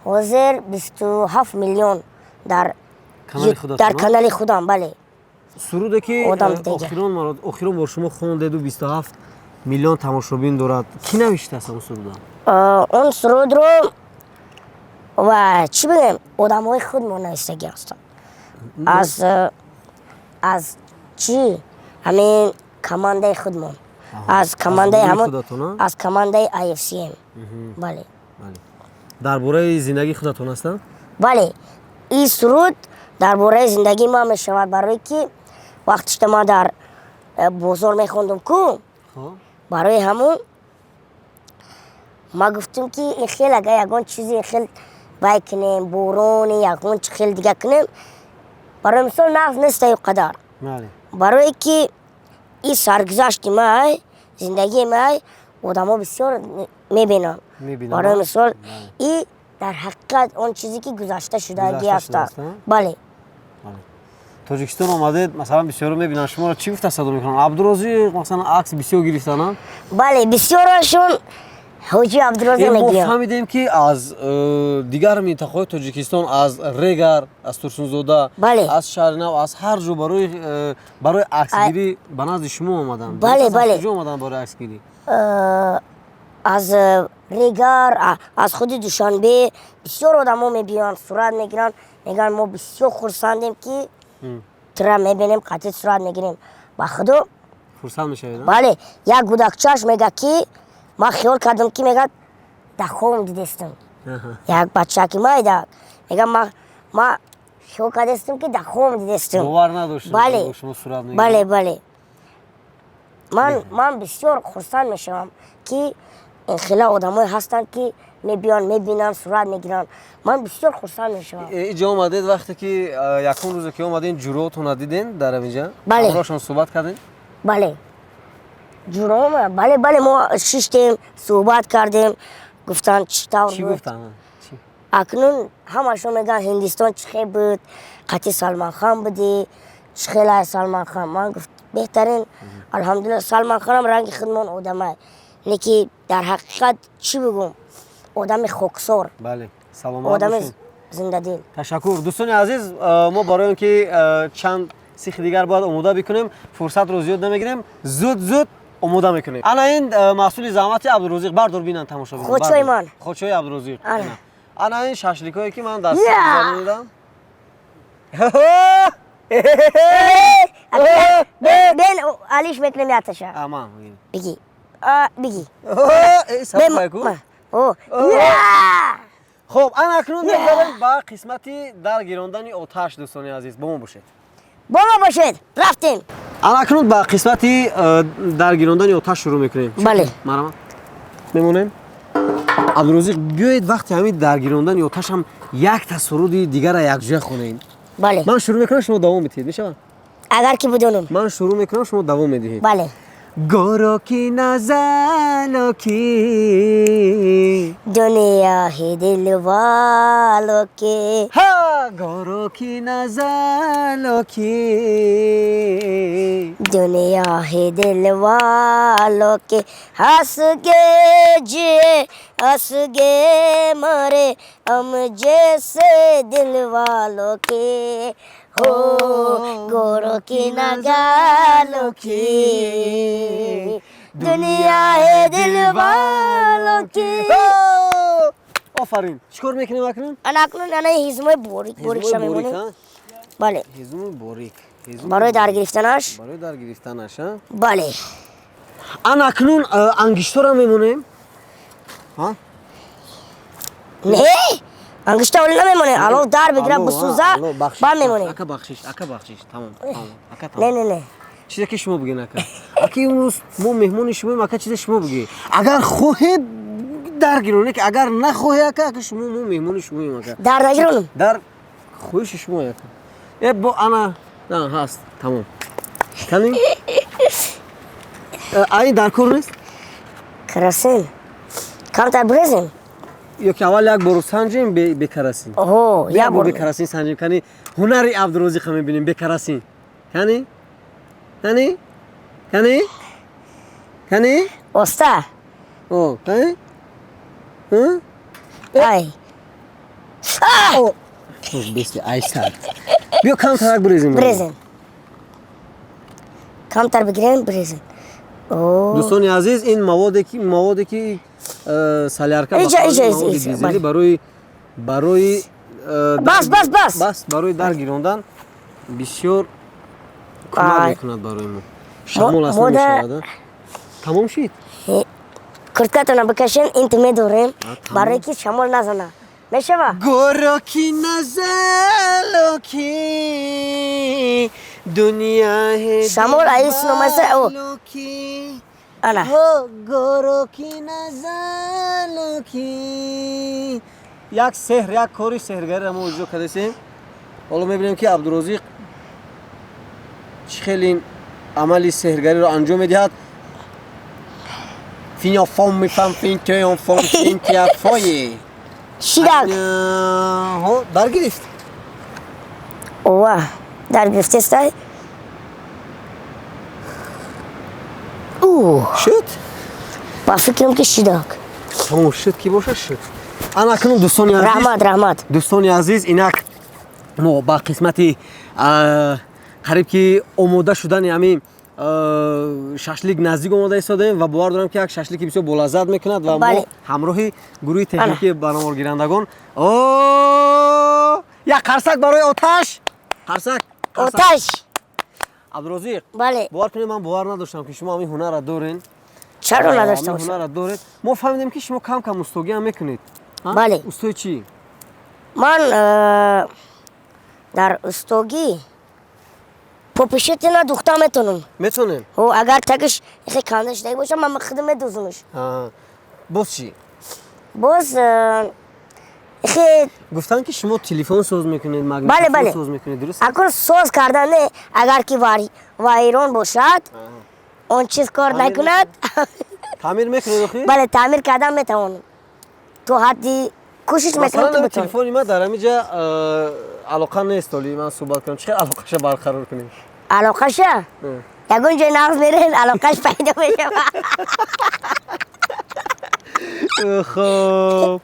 حاضر 27 میلیون در کانال خودم. بله. سروده که اخیران بار شما خوندید و 27 میلیون تماشابین دارد. کی نوشته است اون سرود؟ اون سرود رو و چی بگم آدمای خودمون نوشتگی هستن. از چی؟ همین کمانده خودمون. از کمانده همون از کمانده IFCM. بله. درباره زندگی خودتون هستن؟ бале ин суруд дар бораи зиндагии ман мешавад, барое ки вақте ма дар бозор мехондум ку, барои ҳамун ма гуфтум ки ин хел агар ягон чизи ин хел вай кунем, борони ягон чи хел дига кунем, барои мисол нағз нестаю қадар. барое ки ин саргузашти май, зиндагии май одамо бисёр мебинанд. барои мисол ин дар ҳақиқат он чизе ки гузашта шудагӣ астад. бале тоҷикистон омадед, масалан бисёро мебинанд, шуморо чӣ гуфта садо мекунанд? Абдурозиқ масалан акс бисёр гирифтанд? бале бисёрашон ҳоҷи Абдурозиқ мегӯянд. фаҳмидем ки аз дигар минтақаҳои Тоҷикистон, аз Регар, аз Турсунзода, аз Шаҳринав, аз ҳар ҷо барои аксгирӣ ба назди шумо омаданд. бале куҷо омаданд барои аксгирӣ? аз Регар, аз худи Душанбе бисёр одамо мебиёнд, сурат мегиранд, мегӯянд мо бисёр хурсандем ки тура мебинем, қатъи сурат мегирем. ба худо хурсанд мешавед? бале як гудакчаш мега ки ман хиёл кардам ки мегӯяд дар хобам дидестам. як бачаки майдак мегӯяд ман хиёл кардестам ки дар хобам дидестам. бовар надоштед бале шумо сурат мегиред? бале ман бисёр хурсанд мешавам ки ин хела одамое ҳастанд ки мебиёнд, мебинанд, сурат мегиранд. ман бисёр хурсанд мешавам. иҷо омадед вақте ки якум рӯзе ки омаден ҷуроатонро диден дар авинҷа? бале ҳамроҳшон суҳбат кардем? бале ҷурома бале мо шиштем, суҳбат кардем, гуфтанд чӣ тавр чӣ буд. гуфтанд? акнун ҳамашон мегӯянд Ҳиндистон чӣ хел буд, қатъи Салманхан будӣ, чӣ хел аст Салманхан. ман гуфт беҳтарин, алҳамдулилла. Салманханам ранги худмон одамай, леки дар ҳақиқат чӣ бигӯм, одами хоксор, бале саломат одами бошед. зиндадил. ташаккур. дӯстони азиз, мо барои он ки чанд сихи дигар бояд омода бикунем, фурсатро зиёд намегирем, зуд омода мекунем. ана ин маҳсули заҳмати Абдурозиқ. бардор бинан тамошо бинан. Хочои ман. хочои Абдурозиқ. Ана. ана ин шашликое ки ман дар Я! гузаронидам. бен алиш мекунем яташа. аман биги биги сабайку. О, хуб, ана акнун мебарем ба қисмати дар гирондани оташ. дӯстони азиз, бо мо бошед. бо мо бошед. рафтем. ана акнун ба қисмати дар гирондани оташ шурӯъ мекунем. бале марама мемонем. Абдурозиқ, биёед вақти ҳамин дар гирондани оташам якта суруди дигара якҷоя хонем. бале ман шурӯъ мекунам, шумо давом медиҳед. мешавад? агар ки будонум. ман шурӯъ мекунам, шумо давом медиҳед. бале горо ки назало ки дунёи дилвало ки ҳа горо ки назало ки дунёи дилвало ки ҳасге ҷие ҳасге маре ам ҷесе дилвало ки горо ки нагало ки дунёи дилвало ки. офарин. чӣ кор мекунем акнун? акнун ана ҳизмои борикша мемонем. бале ҳизмои борик. барои дар гирифтанаш. барои дар гирифтанаш, ҳа? бале ана акнун ангиштора мемонем. ҳа? не ангишта оли намемонем. алло дар бигирад бисӯза баъд мемонем. ака бахшиш тамом. ака не чизе ки шумо бигин ака. ака имрӯз мо меҳмони шумоем, ака чизе шумо бигӣ. агар хоҳе дар гиронӣ, ки агар нахоҳе ака шумо мо меҳмони шумоем ака. дар нагиронум. дар хоҳиши шумо ака. бо ана ҳаст тамом. канӣ айн дар кор нест? карасин камтар бирезем. ё ки аввал як бор санҷем бекарасин. оҳо як бор бекарасин санҷем. канӣ ҳунари Абдурозиқа мебинем бекарасин. канӣ оста канӣ ай бести айсар. биё камтар як бирезем. бирезем. камтар бигирем бирезем. дӯстони азиз, ин маводе ки солярка Иҷа. барои бас барои дар гирондан бисёр кӯмак мекунад барои мо. шамол аст намешавад. тамом шид. курткатона бикашем инту медорем барое ки шамол назанад. میشوه گروکی نزلوکی دنیا ہے شامول عیس نمسه او لوکی انا هو گروکی نزلوکی یک سحر یک کاری سحرگری را ما اجرا کردیم. حالا میبینیم که عبدالرزاق خیلی عملی سحرگری را انجام میدهد. فین فام میفهم فین که فام فین که فایی شیدک ها در گرفت. اوه در گرفته است اوه شد با فکرم که شیدک تمام شد کی باشه شد. انا کنم دوستانی عزیز رحمت دوستانی عزیز اینک ما با قسمتی قریب که آماده شدن همین شاشلیک نزدیک آماده ایستادیم و باور دارم که یک شاشلیک بسیار بولذت میکند و ما بله. همراهی گروه تکنیکی برنامه‌گیرندگان یک قرصک برای آتش قرصک آتش عبدالرزاق بله باور کنید من باور نداشتم که شما همین هنر را دارین. چرا نداشته همین هنر باشم را دارید. ما فهمیدیم که شما کم کم استوگی هم میکنید. ها؟ بله. استوی چی؟ من در استوگی پوپشتینا دختر میتونم میتونین؟ و اگر تکش خیلی کندش دایی باشم من خودم میدوزمش باز چی؟ باز خیلی گفتن که شما تلفن ساز میکنید، بله مگنیتوفون بله ساز میکنید، درست؟ اگر ساز کردن اگر که وایرون باشد اون چیز کار تعمیر نکند تعمیر میکنید آخه؟ بله تعمیر کردن میتوانم تو حدی کوشش میکنم مثلا که همین بتونم تلفنی ما در همینجا علاقه نیست ولی من صحبت کنم چه علاقهش برقرار کنیم؟ علاقه یکون جای نغز میرین علاقهش پیدا میشه خب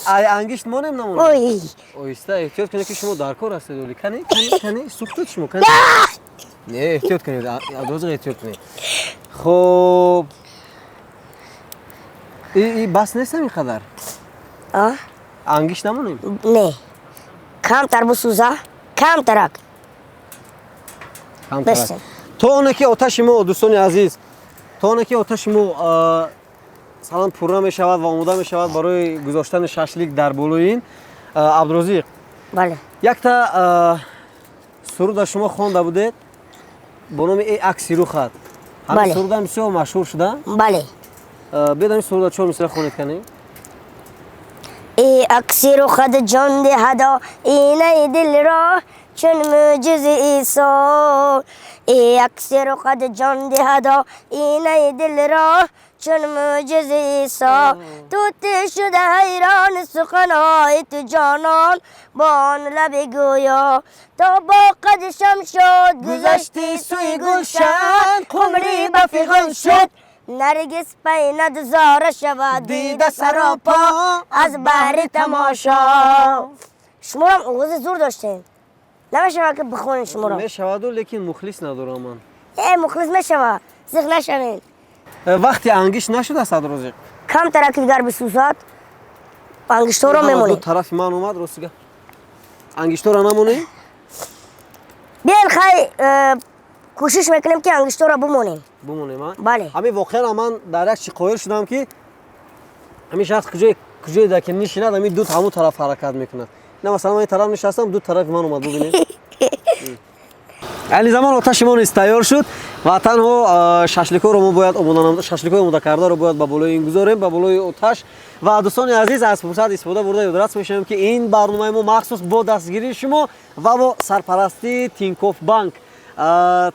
ای انگشت ما نمونه اوی اویسته احتیاط کنید که شما در کار هستید ولی کنی سوختید شما کنی نه احتیاط کنید عبدالرزاق احتیاط کنید. خب ای بس نیست اینقدر انگشت نمونیم نه کم تر بسوزه کم ترک بس تا اونه که آتش ما دوستان عزیز تا اونه که آتش ما سلام پورا می شود و آماده می شود برای گذاشتن شاشلیک در بالای این عبدالرزاق بله یک تا سرود شما خوانده بودید با نام ای عکسی رو خط همین بله. سرود هم بسیار مشهور شده. بله بیدم سرود چه مثل خونید کنیم ای عکسی رو خد جان دهدا اینه دل را چون معجزه عیسی ای عکسی رو خد جان دهدا اینه دل را چون معجزه عیسی تو ته شده حیران سخنهای تو جانان با آن لب گویا تا با قدشم شد گذشتی سوی گلشن قمری بفیغان شد نرگس پیند زاره شود دیده سراپا از بحر تماشا شما هم آواز زور داشتین نمیشه که بخونین شما را می شود لیکن مخلص ندارم من مخلص میشوه زیخ نشوین وقتی انگشت نشد است عبدالرزاق کم ترک دیگر بسوزد انگشتو را دو میمونی طرف من اومد راستی انگشتو را نمونی بیاین خیلی کوشش میکنیم که انگشتو را بمونیم بمونیم ها بله همین واقعا من در یک چی قایل شدم که همین شخص کجای در که نشیند همین دو همون طرف حرکت میکند. نه مثلا من این طرف نشستم دو طرف من اومد ببینید علی زمان آتش ما نیست تیار شد و تنها شاشلیک‌ها رو ما باید شاشلیک‌های آماده کرده رو باید با بالای این گذاریم با بالای آتش و دوستان عزیز از فرصت استفاده برده یادداشت می‌شیم که این برنامه ما مخصوص با دستگیری شما و با سرپرستی تینکوف بانک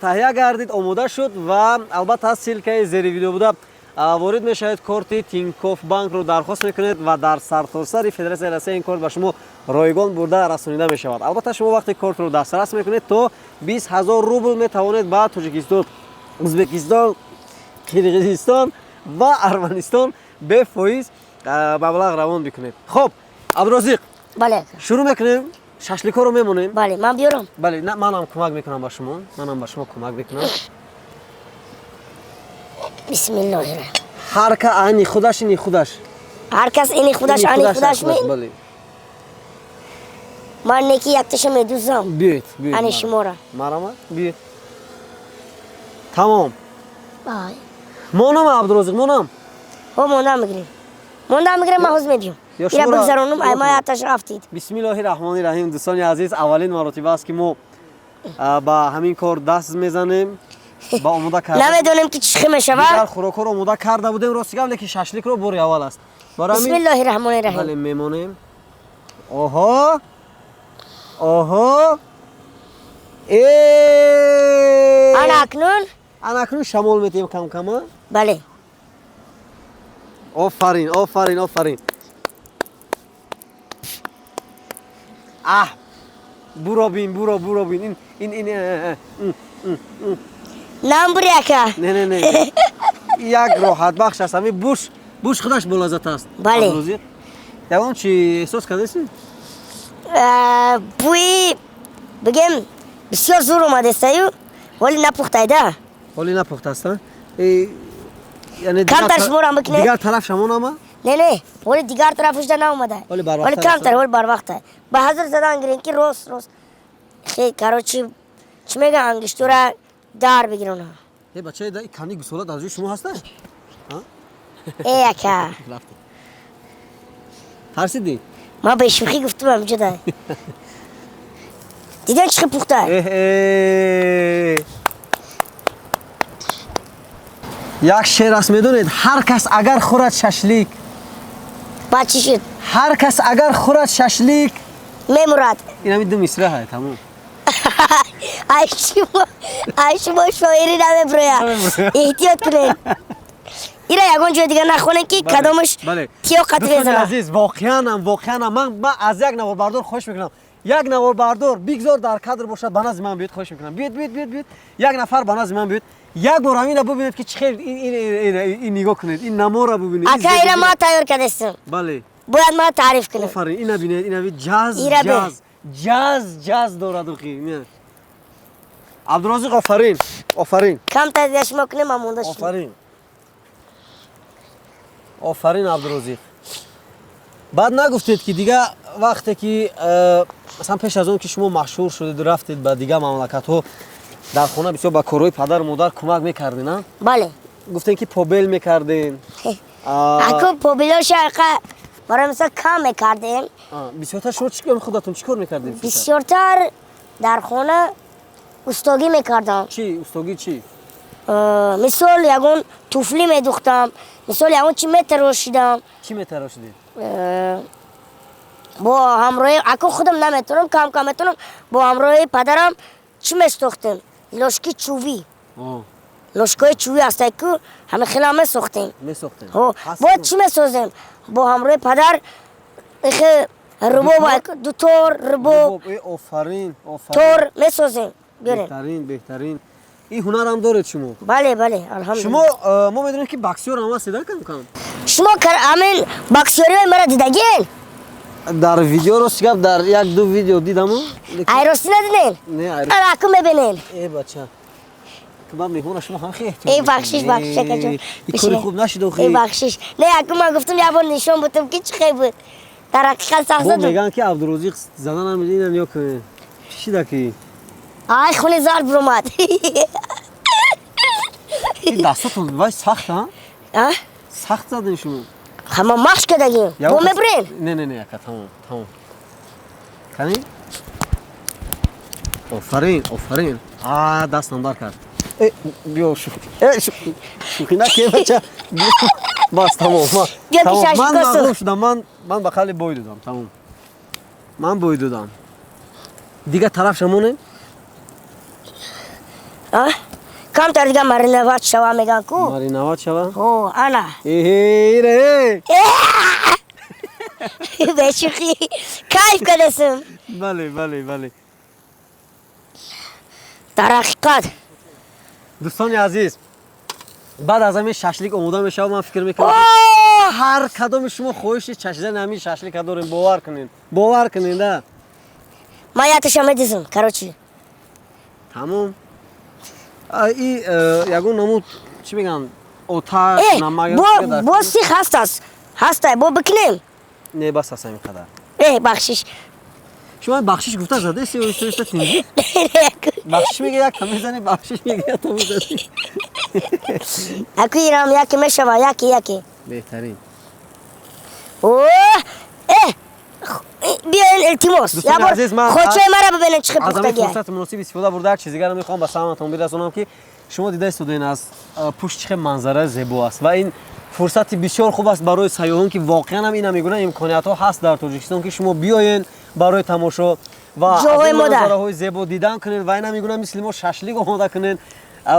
تهیه گردید آماده شد و البته از سیلکه زیر ویدیو بوده وارد میشید کارت تینکوف بانک رو درخواست میکنید و در سرتاسر فدراسیون رسمی این کارت به شما رایگان برده رسانیده می شود. البته شما وقتی کارت رو دسترس میکنید تا 20,000 روبل میتوانید به تاجیکستان، ازبکستان، قرقیزستان و ارمنستان به فایز مبلغ روان بکنید. خب عبدالرزاق بله شروع میکنیم شاشلیک‌ها رو میمونیم. بله من بیارم بله نه منم کمک میکنم به شما منم به شما کمک میکنم. بسم الله الرحمن هر که اینی خودش هر کس اینی خودش اینی خودش می بله من نکی یک تشم میدوزم بیایید اینی شما را مرا بیایید تمام بای مونم عبدالرزاق مونم مونده میگیریم من حوض میدیم یا اینا شما را- بگذارونم ایما آتش رفتید بسم الله الرحمن الرحیم. دوستان عزیز، اولین مرتبه است که ما با همین کار دست میزنیم. با آماده کردن نمیدونیم که چی دیگر میشود خوراک رو آماده کرده بودیم. راستی گم لیکن ششلیک رو بار اول است. برای بسم همین الله الرحمن الرحیم بله میمونیم. آها آها انا اکنون انا اکنون شمال میتیم کم کم. بله آفرین آفرین آفرین. برو بین این نام بری اکا نه یک راحت بخش است. همین بوش خودش بلازت است. بله. امروزی یکم چی احساس کردی؟ بوی بگم بسیار زور اومده سایو ولی نپخته ده ولی نپخته است. یعنی کم ترش مورم بکنه دیگر طرف شمون اما نه ولی دیگر طرفش ده ناومده ولی بر وقت ولی کم است. تر ولی بر وقته به حضر زدن گرین که روز خیلی کاروچی چی میگه انگشتورا دار بگیرونه ای بچه دا کانی گسولت از روی شما هسته؟ ای اکا رفتی ترسیدی؟ ما به شوخی گفتم همجا ده دیدن چی پخته یک شعر است میدونید، هر کس اگر خورد ششلیک، بعد چی شد هر کس اگر خورد ششلیک، میمورد این همین دو مصره های تموم. ای شما شاعری نمیبرویا احتیاط کنین ایره یکون جای دیگه نخونه که کدامش تیو قطع دوستان بزنه عزیز، واقعا من از یک نوار بردار خوش میکنم. یک نوار بردار بگذار در کادر باشد، به نظر من بیاد خوش میکنم. بیاد یک نفر به نظر من بیاد، یک بار همین رو ببینید که چه این نگاه کنید، این نما رو ببینید. اکا ایره ما تیار کردستم بله باید ما تعریف کنیم آفرین. اینا ببینید، اینا ببینید جاز دارد اخی. عبدالرزاق آفرین کم تدیدش مکنیم ما موندش آفرین عبدالرزاق. بعد نگفتید که دیگه وقتی که مثلا پیش از اون که شما مشهور شدید رفتید به دیگه مملکت ها، در خونه بسیار با کارهای پدر و مادر کمک میکردین نه؟ بله گفتین که پوبل میکردین. اکا پوبیلوش اکا برای مثلا کم میکردیم بسیارتر شما چیکار خودتون چیکار میکردین؟ بسیارتر در خونه استاگی میکردم چی؟ استاگی چی؟ مثال یکون توفلی میدوختم مثال یکون چی میتراشیدم چی میتراشیدین؟ با همراه اکا خودم نمیتونم کم میتونم با همراه پدرم چی میستوختیم لشکی چوبی لشکای چوبی هست که همه خیلی هم میسوختیم با چی میسوزیم با همراه پدر ربو دو تور ربو آفرین تور میسوزیم بیارین بهترین این هنر هم دارید شما؟ بله الحمدلله شما ما میدونیم که باکسور هم هستید کم شما همین باکسوری های مرا دیدگین؟ در ویدیو راست گفت، در یک دو ویدیو دیدم. ای راستی ندیدین؟ نه اکو ببینین ای بچه که من میخونم شما هم خیلی احتیاط ای بخشش کجا این کاری خوب نشد ای بخشش نه اکو من گفتم یه بار نشون بودم که چی خیلی بود در حقیقت سخت با زدم میگن که عبدالرزاق زدن هم میدین یا که چی دکی آی خونه زار برومد این دستاتون وای سخت ها؟ سخت زدن شما همه مخش کدگیم با میبرین نه یکا تمام کنی؟ آفرین دست نمدار کرد بیا شوخی نکنی بچه بس تمام من مغلوب شدم من بخالی بوی دادم تمام من بوی دادم دیگه طرف شمونه کم تر دیگه مرینوات شوا میگن کو مرینوات شوا او انا ایره به شوخی کیف کردستم بله در حقیقت دوستان عزیز، بعد از همین ششلیک آماده میشه و من فکر میکنم هر کدام شما خواهش چشیدن همین ششلیک دارین. باور کنین نه ما یادش میدیزم کاروچی تمام این یگون نمود چی میگن آتش نمک با سیخ هسته با بکنیم نه بس هست همین قدر ای بخشش شما بخشش گفته زده سی تینجی بخشش میگه یک کمی زنی بخشش میگه یک کمی زنی اکو ایرام یکی میشوه یکی بهترین اوه التماس دوستان یا بار عزیز، من خوچه مرا ببینن چه از پخته همین گیاه فرصت مناسب استفاده برده یک چیز دیگر میخوام به سلامتون برسونم که شما دیده استودین از پشت چه منظره زیبا است و این فرصتی بسیار خوب است برای سیاحان که واقعا هم اینا میگن امکانات ها هست در تاجیکستان که شما بیاین برای تماشا و از جای این مادر. منظره های زیبا دیدن کنین و اینا میگن مثل ما ششلیک آماده کنین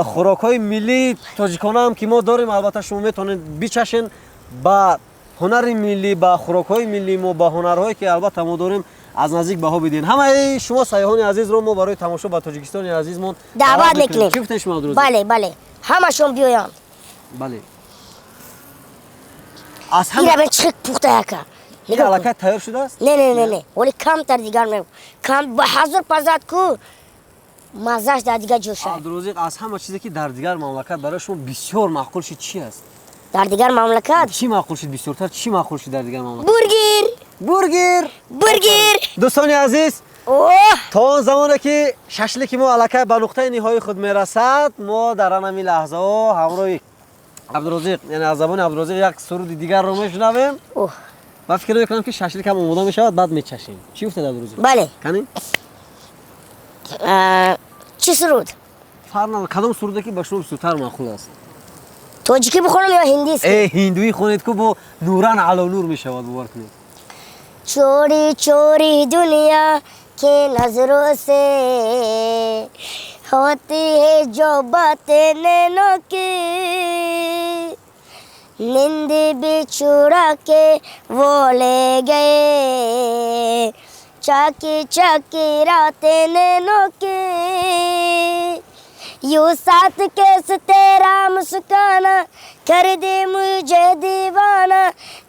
خوراک های ملی تاجیکانه هم که ما داریم البته شما میتونین بچشین با هنر ملی با خوراک های ملی ما با هنرهایی که البته ما داریم از نزدیک بها بدین همه شما سیاحان عزیز رو ما برای تماشا با تاجیکستان عزیزمون دعوت چی میکنیم گفتین شما درست بله بله همشون بیاین بله از این همه به چه پخته یکه این نگاه کن. علاقه تیار شده است نه نه نه نه ولی کم تر دیگر میگم کم به حضور پزد کو مزهش در دیگر جوشه عبدالرزاق از همه چیزی که در دیگر مملکت برای شما بسیار معقول شد چی است در دیگر مملکت چی معقول شد بسیارتر چی معقول شد در دیگر مملکت برگر برگر دوستان عزیز اوه تا آن زمانی که ششلیک ما علاقه به نقطه نهایی خود میرسد ما در همین لحظه ها همراه عبدالرزاق یعنی از زبان عبدالرزاق یک سرود دیگر رو میشنویم اوه و فکر میکنم که ششلیک هم آماده میشود بعد میچشیم چی گفته عبدالرزاق بله کنیم چی سرود فرنا کدام سروده که به شما بسیارتر معقول است توجیکی بخونم یا هندی است هندوی خونید که با نوران علی نور میشود باور کنید चोरी चोरी दुनिया के नजरों से होती है जो बातें नैनों की नींद भी चुरा के वो ले गए चाकी चाकी रातें नैनों की यूं साथ कैसे तेरा मुस्काना कर दे मुझे दीवाना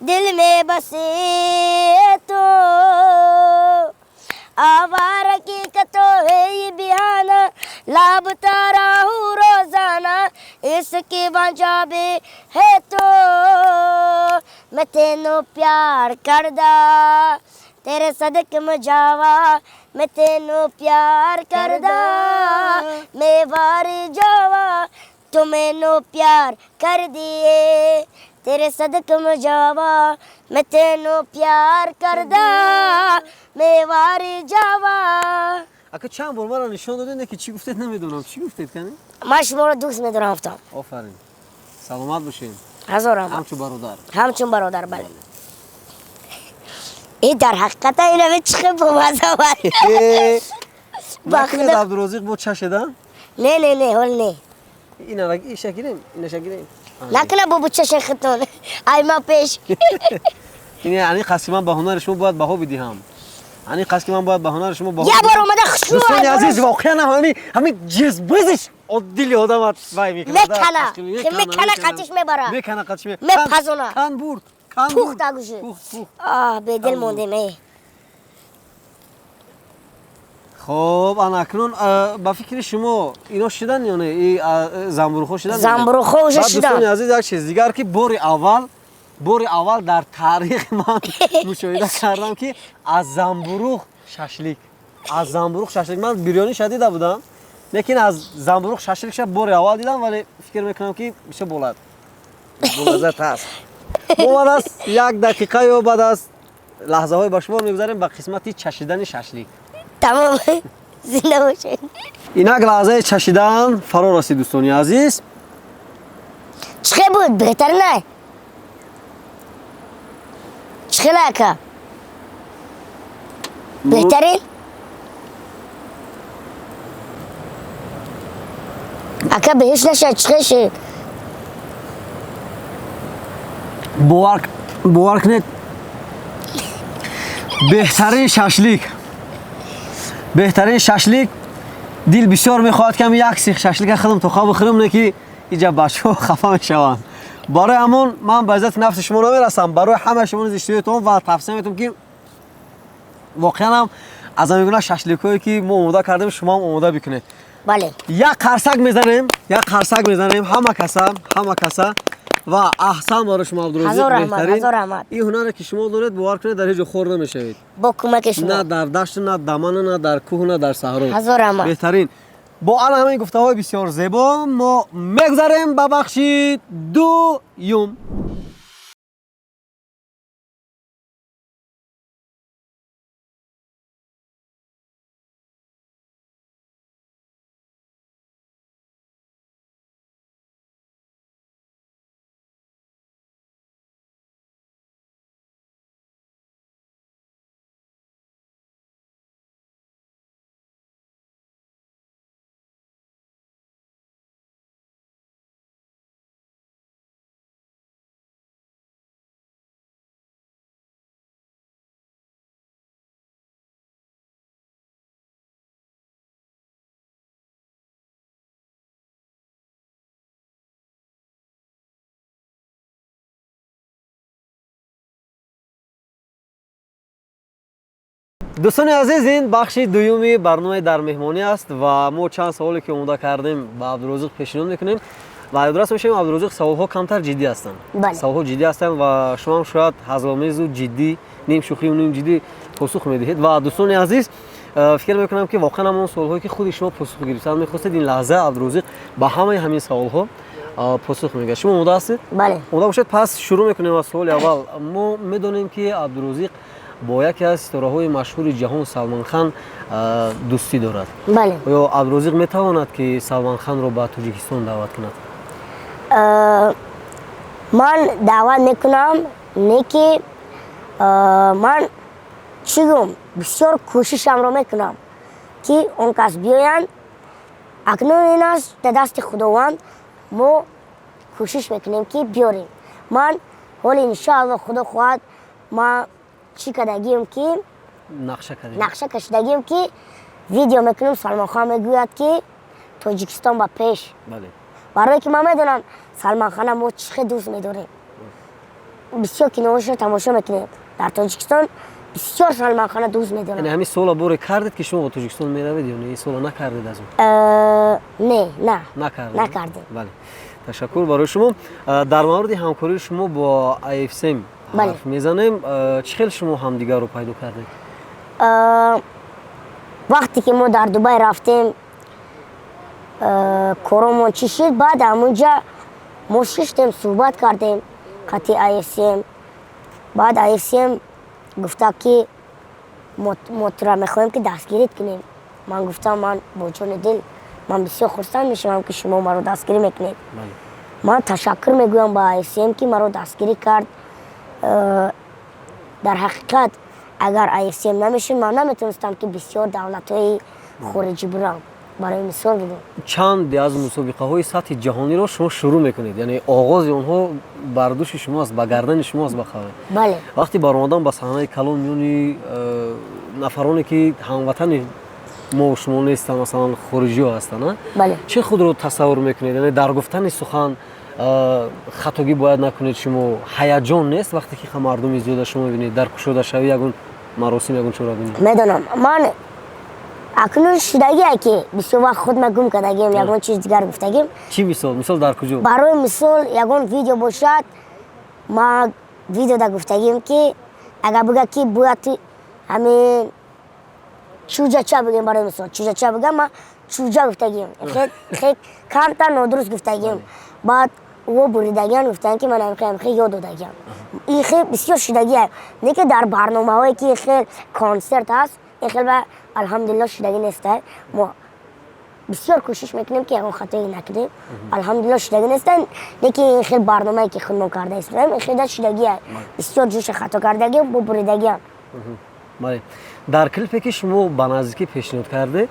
दिल में बसे तो आवार हकीकतों है ये बिहाना लापता रहूं रोजाना इसकी वजह भी है तो मैं तेनों प्यार करदा तेरे सदक में जावा मैं तेनों प्यार करदा मैं वार जावा तो मैंने प्यार कर दिए तेरे सदक में जावा मैं तेनों प्यार करदा मैं वार जावा اگه چند بار مرا نشان دادین که چی گفتید نمیدونم چی گفتید کنی ما شما رو دوست میدارم افتاد آفرین سلامت باشین هزار رحمت همچو برادر همچون برادر بله این در حقیقت اینه به چخه بوازه نکنید عبدالرزاق با چشیدن نه نه نه هول نه اینا را این شکلیم این شکلیم نکنه بابو چه شیختون ای ما پیش یعنی قصد من به هنر شما باید بها بدهم یعنی قصد من باید به هنر شما بها یه بار اومده خشوع دوستان عزیز واقعا همین جذبش دل آدم وای میکنه میکنه قطیش میبره میکنه قطیش میپزونه کن برد پوخ داگوشه آه به دل مونده می خب اکنون با فکر شما اینا شدن یا نه این زنبورخو شدن زنبورخو شدن دوستان عزیز یک چیز دیگر که بار اول در تاریخ من مشاهده کردم که از زنبورخ ششلیک من بریانی شدیده بودم لیکن از زنبورخ ششلیک شب بار اول دیدم ولی فکر میکنم که میشه بولد لذت هست ما بعد از یک دقیقه یا بعد از لحظه های با شما میگذاریم به قسمتی چشیدن ششلیک تمام زنده باشین اینک لحظه چشیدن فرا رسید دوستان عزیز چخه بود بهتر نه چخه لکه بهترین اکا بهش نشد چخه شد باور کنید بهترین ششلیک دل بسیار میخواهد که یک سیخ ششلیک خودم تو خواب بخورم نه که اینجا بچه‌ها خفه میشوند برای همون من به عزت نفس شما نمیرسم برای همه شما اشتیاقتون و توصیه میتونم که واقعا هم از میگن ششلیکایی که ما آماده کردیم شما هم آماده بکنید بله یک قرصک میزنیم همه کسا و احسن برای شما عبدالرزاق بهترین این هنری که شما دارید باور کنید در هیچ جا خور نمیشوید با کمک شما نه در دشت نه دمن نه در کوه نه در صحرا هزار رحمت بهترین با همین گفته‌های بسیار زیبا ما میگذاریم به بخش دوم дӯстони азиз, ин бахши дуюми барномаи дар меҳмонӣ аст ва мо чанд саволе ки омода кардем ба Абдурозиқ пешниҳод мекунем ва айбдорас мешавем Абдурозиқ саволҳо камтар ҷиддӣ ҳастанд. Бале. Саволҳо ҷиддӣ ҳастанд ва шумо ҳам шояд ҳазломезу ҷиддӣ, ним шӯхию ним ҷиддӣ посух медиҳед. Ва дӯстони азиз, фикр мекунам ки воқеан ҳамон саволҳое ки худи шумо посух гирифтан мехостед, ин лаҳза Абдурозиқ ба ҳамаи ҳамин саволҳо посух мегӯяд. Шумо омода ҳастед? Бале. омода бошед. Пас шурӯъ мекунем аз суоли аввал. Мо медонем ки Абдурозиқ бо яке аз ситораҳои машҳури ҷаҳон Салмонхан дӯстӣ дорад. Бале. оё Абдурозиқ метавонад ки Салмонханро ба Тоҷикистон даъват кунад? Ман даъват мекунам, не ки ман чӣ гӯям, бисёр кӯшишамро мекунам ки он кас биёянд. Акнун ин аст дар дасти Худованд, мо кӯшиш мекунем ки биёрем. Ман ҳоли иншоалло Худо хоҳад, ман чӣ кардагием ки нақша кашидагием ки видео мекунем, Салмонхан мегӯяд ки Тоҷикистон ба пеш. Бале. барое ки ман медонам Салмонхана мо чӣ хел дӯст медорем. Бисёр киноҳошро тамошо мекунем дар Тоҷикистон, бисёр Салмонхана дӯст яъне медорам. ҳамин сола боре кардед ки шумо ба Тоҷикистон меравед ё не? Ин сола накардед аз он? Не накардем. Бале. Ташаккур барои шумо. Дар мавриди ҳамкории шумо бо IFSM Бале. ҳарф мезанем. Чӣ хел шумо ҳамдигарро пайдо кардед? вақте ки мо дар Дубай рафтем, коромон чӣ шид, баъд ҳамунҷа мо шиштем, суҳбат кардем қатъи IFSM. баъд IFSM гуфта ки мо тура мехоҳем ки дастгирит кунем. Ман гуфтам, ман бо ҷони дил, ман бисёр хурсанд мешавам ки шумо маро дастгирӣ мекунед. Ман ташаккур мегӯям ба IFSM ки маро дастгирӣ кард. дар ҳақиқат агар IFSM намешуд, ман наметавонистам ки бисёр давлатҳои хориҷӣ бурам. барои мисол бигӯям, чанде аз мусобиқаҳои сатҳи ҷаҳониро шумо шурӯъ мекунед? Яъне оғози онҳо бар дӯши шумоаст, ба гардани шумоаст бахаве. бале. вақти баромадан ба саҳнаи калон миёни нафароне ки ҳамватани мо шумо нестанд, масалан хориҷиҳо ҳастанд, Бале. чӣ худро тасаввур мекунед? Яъне дар гуфтани сухан хатогӣ бояд накунед шумо? ҳаяҷон нест вақте ки мардуми зиёда шумо мебинед дар кушодашавӣ ягон маросим, ягон чорабинӣ? медонам. ман акнун шидагие ки бисёр вақт худма гум кардагим, ягон чиз дигар гуфтагим. Чӣ мисол? Мисол дар куҷо? барои мисол ягон видео бошад, ма видеода гуфтагим ки агар бига ки бояд ҳамин чӯҷача бигем, барои мисол чӯҷача бигам, ма чӯҷа гуфтагим, хел камтар нодуруст гуфтагим. баъд о буридагиан гуфтагим ки ман хел ёд додагиам. ин хел бисёр шидагие, не ки дар барномаҳое ки хел консерт ҳаст, ин хел ба алҳамдулилло шидагӣ неста. мо бисёр кӯшиш мекунем ки ягон хатое накунем. алҳамдулилло шидагӣ неста. Не ки ин хел барномае ки худмон карда истодем, ин хел шидагие, бисёр ҷӯша хато кардагиам, бо буридагиам. бале. дар клипе ки шумо ба наздикӣ пешниҳод кардед,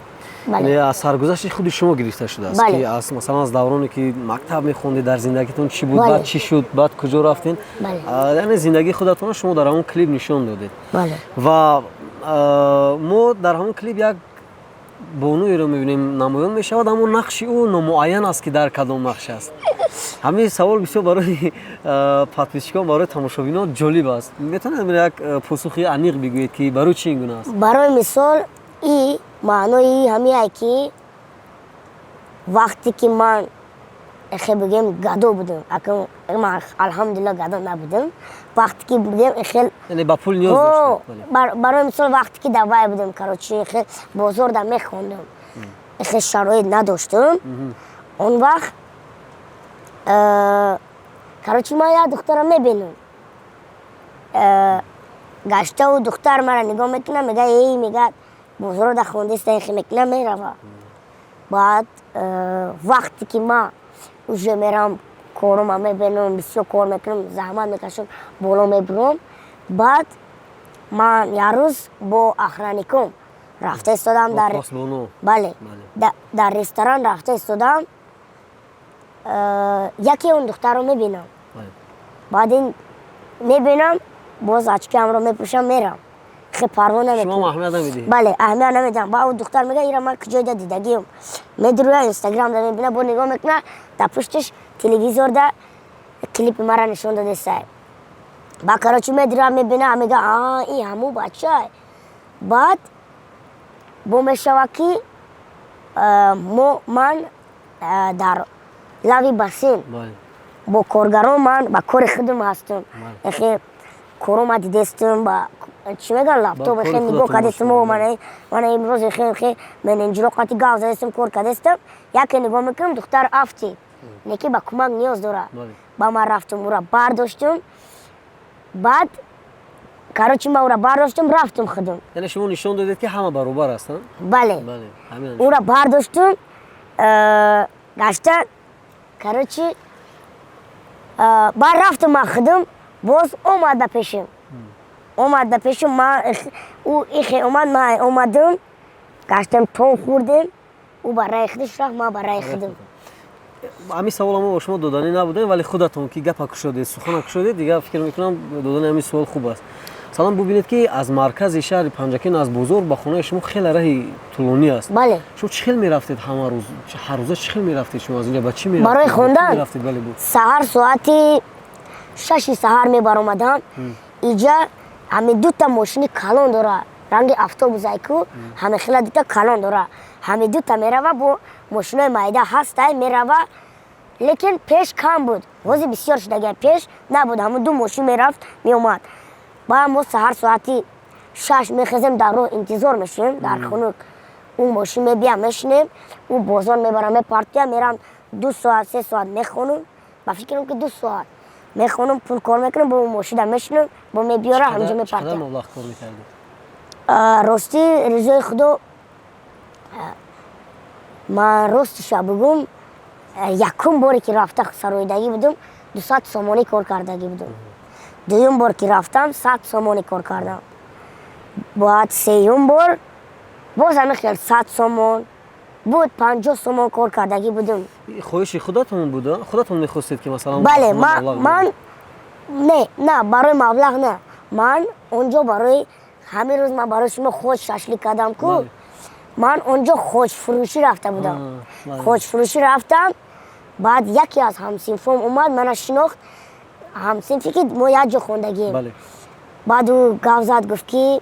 Бале. аз саргузашти худи шумо гирифта шудааст Бале. ки аз масалан аз давроне ки мактаб мехондед, дар зиндагитон чӣ буд, Бале. баъд чӣ шуд, баъд куҷо рафтед, Бале. яъне зиндагии худатонро шумо дар ҳамон клип нишон додед. Бале. ва мо дар ҳамон клип як бонуеро мебинем намоён мешавад, аммо нақши ӯ номуайян аст ки дар кадом нақш аст. ҳамин савол бисёр барои подписчикон, барои тамошобинон ҷолиб аст. метавонед як посухи аниқ бигӯед ки барои чӣ ин гуна аст? барои мисол и маънои ҳамие ки вақте ки ман эхе бигем гадо будем, акн ман алҳамдулилла гадо набудем, вақте ки бигем эхел яъне ба пул ниёз доштед? барои мисол вақте ки давай будем, карочи эхе бозорда мехондем, эхе шароит надоштем, он вақт карочи ман як духтара мебинам, гаштаву духтар мара нигоҳ мекунам, мега мегӯяд бозорда хондиста эхе мекунам, мерава. баъд вақте ки ман уже мерам корума мебинам, бисёр кор мекунам, заҳмат мекашам, боло мебурам. баъд ман як рӯз бо охранником рафта истодам бале, дар ресторан рафта истодам, яке он духтарро мебинам. баъд ин мебинам, боз очкиамро мепӯшам, мерам. خب پروانه میکنم. شما اهمیت نمیدی؟ بله اهمیت نمیدم. با اون دختر میگه ایران من کجای دیدگیم میدروه اینستاگرام دارم میبینه با نگاه میکنه در پشتش تلویزیون ده کلیپ مرا نشون داده سه. با کراچی میدروه میبینه میگه این همون بچه بعد بو میشود که من در لوی بسیم بله با کارگران من با کار خودم هستم اخی کارم دیدستم با چی میگن لپتاپ خیلی نگاه کردستم و من امروز خیلی من اینجا قاطی گاو زدستم کار کردستم یکی نگاه میکنم دختر افتی نکی با کمک نیاز داره با من رفتم او را برداشتم بعد کاروچی ما او را برداشتم رفتم خودم یعنی شما نشان دادید که همه برابر هستن بله بله همین او را برداشتم گشتن کاروچی بعد رفتم من خودم باز اومد به پیشم من او ایخی اومد من اومدم گشتم تو خوردم او برای خودش رفت من برای خودم همین سوال ما با شما دادنی نبوده ولی خودتون که گپ شده سخن شده دیگه فکر میکنم دادن همین سوال خوب است سلام ببینید که از مرکز شهر پنجکین از بزرگ به خانه شما خیلی راه طولانی است بله شما چخیل میرفتید همه روز هر روز چخیل میرفتید شما از اینجا با چی میرفتید برای خوندن میرفتید بله بود سحر ساعتی 6 سحر میبر اومدم اینجا همه دو تا ماشین کلان داره رنگ افتاب زایکو همه خیلی دو تا کلان داره همه دو تا میروه با ماشینای مایده هست میروه لیکن پیش کم بود وزی بسیار شده پیش نبود همه دو ماشین میرفت میومد با ما سحر ساعتی 6 میخزم در راه انتظار میشیم در خونه اون ماشین میبیم میشنیم اون بازار میبرم پارتیا میرم 2 ساعت 3 ساعت میخونم با فکرم که 2 ساعت میخونم پول کار میکنم با اون ماشین میشنم با میبیاره همینجا چقدر میپارتیا مبلغ کار میکردید راستی رضای خدا من راستش بگم یکم باری که رفته سرایدگی بودم 200 سامانی کار کردگی بودم دوم بار که رفتم 100 سامانی کار کردم بعد سوم بار باز همه خیلی 100 سامان بود 50 سامان کار کردگی بودم خواهش خودتون بوده خودتون میخواستید که مثلا بله من نه برای مبلغ نه من اونجا برای همه روز من برای شما خوش ششلیک کردم که من اونجا خوش فروشی رفته بودم خوش فروشی رفتم بعد یکی از همسنفم اومد من شناخت همسنفی که ما یک جا خوندگیم بله بعد او گاو زد گفت که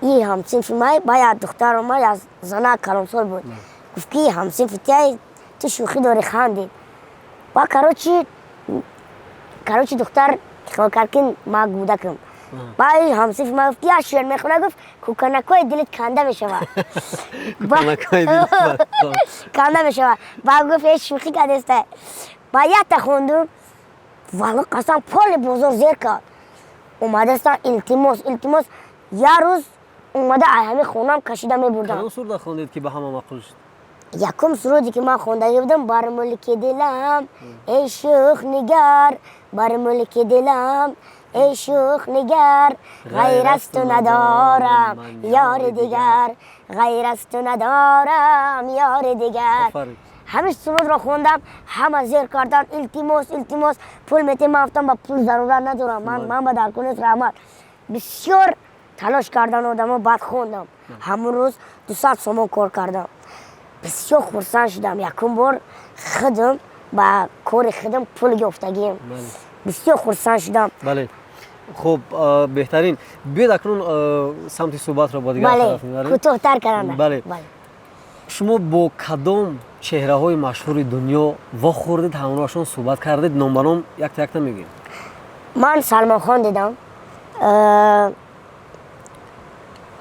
این همسنف ما باید دختر اومد از زنه کلانسال بود گفت که همسنف تو شوخی داری خندید و کاروچی دختر خیال کرد که ما گوده کم بعد همسنف ما گفت یا شیر میخونه گفت کوکنکای دلت کنده میشه کنده میشه بعد گفت ای شوخی کردسته بعد یک خوندم والا قسم پول بزرگ زیر کرد اومده استن التماس یه روز اومده همه خونم کشیده میبردم کدام سرود خوندید که به همه مقبول شد یکم سرودی که من خونده بودم بر ملک دلم ای شوخ نگر بر ملک دلم ای شوخ نگر غیر از تو ندارم یار دیگر غیر از تو ندارم یار دیگر همه سرود را خوندم همه زیر کردن التماس پول میتیم مفتم با پول ضرورت ندارم من با در کنیت رحمت بسیار تلاش کردن آدم بعد خوندم همون روز 200 سامان کار کردم بسیار خرسند شدم یکم بار خودم با کار خودم پول گرفتگیم بسیار خرسند شدم بله خب بهترین بیاید اکنون سمت صحبت را با دیگر طرف میبریم کوتاه‌تر کردن بله شما با کدام چهره های مشهور دنیا واخوردید همراهشان صحبت کردید نام به نام یک تا میگید من سلمان خان دیدم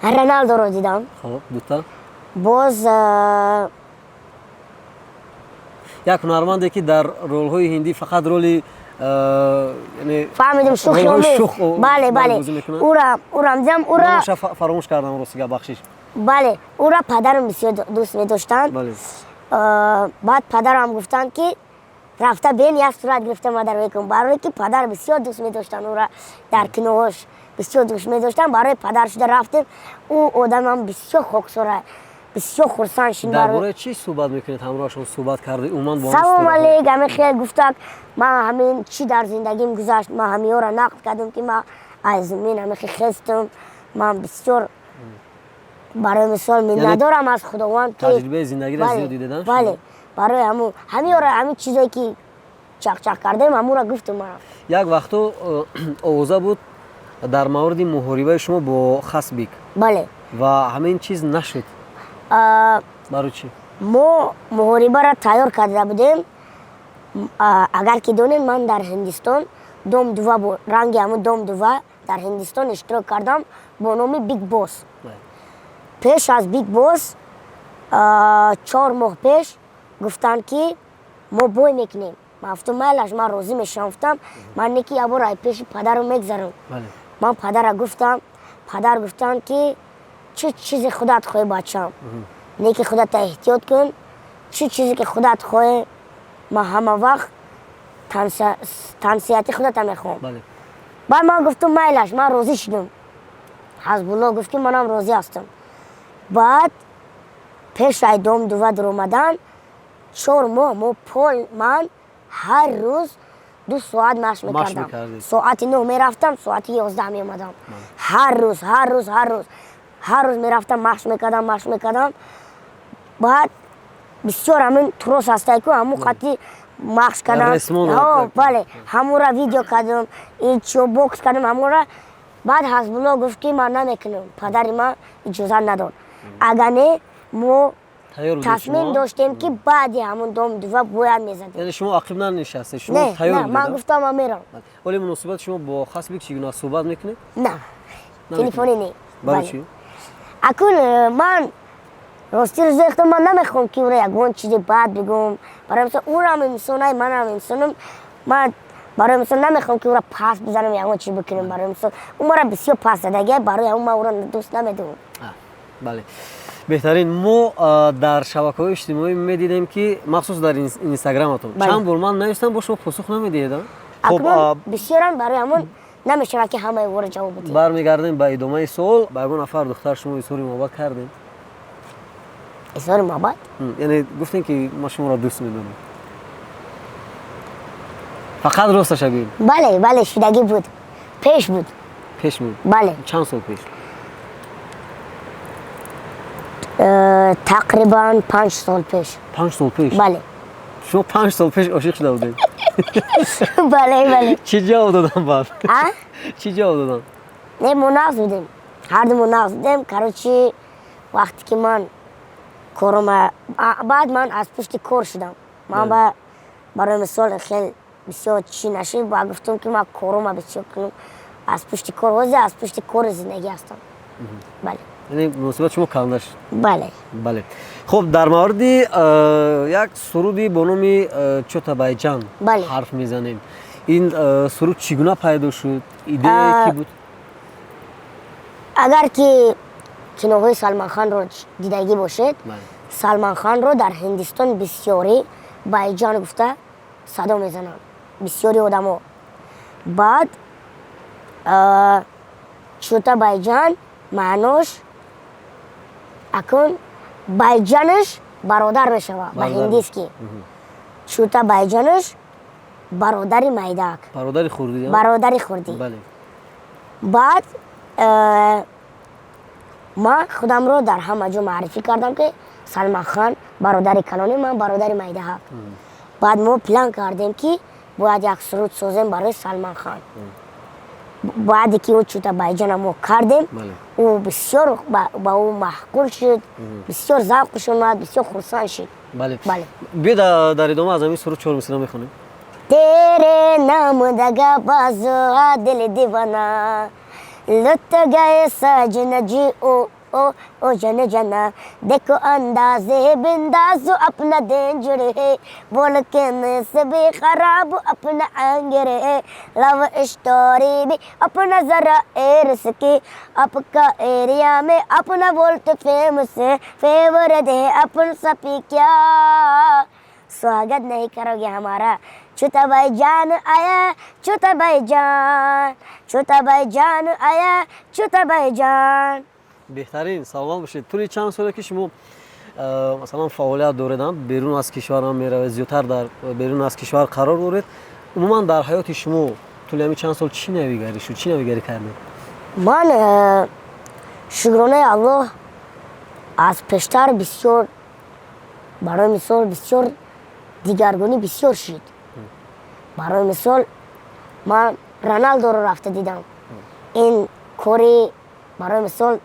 رونالدو رو دیدم خب دوتا باز یک هنرمندی که در رول های هندی فقط رول یعنی فهمیدم شوخ بله او را دیدم او را فراموش کردم راستی بخشش بله او را پدرم بسیار دوست می داشتند بله بعد پدرم گفتن که رفته بین یک صورت گرفته مادر میکنم برای که پدر بسیار دوست می داشتن او را در کنوش بسیار دوست می داشتن برای پدر شده رفتیم او آدم هم بسیار خوکسوره بسیار خرسند شدیم درباره چی صحبت میکنید همراهشون صحبت کرده اومد با سلام علیکم همه خیلی گفتن من همین چی در زندگیم گذشت من همین را نقد کردم که من از زمین همه خستم من بسیار برای مثال من ندارم از خداوند که تجربه زندگی را زیاد دیدن بله برای همین چیزایی که چق کردم همون را گفتم من یک وقتو آوازه بود در مورد محاربه شما با خسبیک ва ҳамин чиз нашуд. Барои чӣ? мо муҳорибаро тайёр карда будем. Агар ки донем, ман дар Ҳиндистон Дом-2 бо ранги ҳамун Дом-2 дар Ҳиндистон иштирок кардам бо номи Big Boss. Пеш аз Big Boss 4 моҳ пеш гуфтанд ки мо бой мекунем. Ман гуфтам майлаш, ман розӣ мешавам. Гуфтам ман неки ябор ай пеши падарро мегзарам. Ман падарро гуфтам, падар гуфтанд ки чӣ чизи худат хоҳӣ бачам. Неки худата эҳтиёт кун, чӣ чизе ки худат хоҳӣ, ман ҳама вақт тансияти худата мехоҳам. Баъд ман гуфтам майлаш, ман розӣ шудам. Ҳазбулло гуфт ки манам розӣ ҳастам. Баъд пеш ай Дом-2 дуромадан 4 моҳ мо пол ман ҳар рӯз 2 соат машқ мекардам. Соати 9 мерафтам, соати 11 меомадам. Ҳар рӯз мерафтам, машқ мекардам. Баъд бисёр ҳамин трос ҳастае ку ҳамун қатти машқ кардам. Бале, ҳамонро видео кардам, инчо бокс кардам ҳамонро. Баъд Ҳазбулло гуфт ки ман намекунам. Падари ман иҷозат надод. Агар не мо тасмим доштем ки баъди ҳамун Дом-2 бояд мезадем. Яъне шумо ақиб нанишастед, шумо тайёр будед? Не, ман гуфтам ман мерам. Оле муносибат шумо бо Хасбек чӣ гуна суҳбат мекунед? Не, телефони не. Барои чӣ? Акун ман рости рӯзоехтам ман намехоҳам ки ӯро ягон чизи бад бигӯм. Барои мисол ӯрам инсонай, манам инсонам. Ман барои мисол намехоҳам ки ӯро паст бизанам, ягон чиз бикунем. Барои мисол ӯ маро бисёр паст задагия, барои ҳамон ман ӯро дӯст намедорам. Бале. Беҳтарин, мо дар шабакаҳои иҷтимоӣ медидем ки махсус дар инстаграматон чанд бор ман навистам, бо шумо посух намедиҳед? Акнун бисёран барои ҳамон намешавад ки ҳамаи ӯро ҷавоб бидиҳем. Бармегардем ба идомаи суол. Ба ягон нафар духтар шумо изҳори муҳаббат кардем? Изҳори муҳаббат? Яъне гуфтем ки ма шуморо дӯст медорем. Фақат росташа гӯем. Бале, шудагӣ буд. Пеш буд. Пеш буд? Бале. Чанд сол пеш? Тақрибан 5 сол пеш. 5 сол пеш? Бале. Шумо 5 сол пеш ошиқ шуда будед? Бале. Чӣ ҷавоб додан баъд? Чӣ ҷавоб додан? Не, мо нағз будем. Ҳардумо нағз будем. Короче, вақте ки ман корома баъд ман аз пушти кор шудам. Ман барои мисол хел бисёр чӣ нашид, ба гуфтам ки ман корома бисёр кунам. Аз пушти кор ҳозир аз пушти кори зиндагӣ ҳастам. Бале. Яъне муносибат шумо калон шуд? Бале. Хуб, дар мавриди як суруди бо номи Чотабайҷан ҳарф мезанем. Ин суруд чӣ гуна пайдо шуд? Идея ки буд? Агар ки киноҳои Салманханро дидагӣ бошед, Салманханро дар Ҳиндистон бисёри байҷан гуфта садо мезананд. Бисёри одамо. Баъд Чотабайҷан маънош акун байҷанаш бародар мешавад ба ҳиндиски. Чотабайҷанаш бародари майдак. Бародари хурдӣ? Бародари хурдӣ. Баъд ман худамро дар ҳама ҷо маърифӣ кардам ки Салманхан бародари калони, ман бародари майдаҳак. Баъд мо план кардем ки бояд як суруд созем барои Салманхан. баъде ки ӯ Чотабайҷана мо кардем, ӯ бисёр ба ӯ маҳкул шуд, бисёр завқш омад, бисёр хурсанд шуд. Бале. Биё дар идома аз ҳамин суруд 4 мисра мехонем. Тере нам дага базо дили дивана лут гае саҷна ҷи о ҷана ҷана деко андазе биндазу апна денҷуре болкене себе харабу апна ангере лав иштори би апна зара эрски апка एरिया में अपना वोल्ट फेमस फेवरेट है अपन सभी क्या स्वागत नहीं करोगे हमारा Чотабайҷан ая Чотабайҷан Чотабайҷан ая Чотабайҷан. Беҳтарин, саломат бошед. Тӯли чанд соле ки шумо масалан фаъолият доред, берун аз кишвар меравед, зиёдтар дар берун аз кишвар қарор доред, умуман дар ҳаёти шумо тӯли ҳамин чанд сол чӣ навигарӣ шуд, чӣ навигарӣ кардед? Ман шукронаи Аллоҳ аз пештар бисёр барои мисол бисёр дигаргунӣ бисёр шуд. Барои мисол ман Роналдоро рафта дидам. Ин кори барои мисол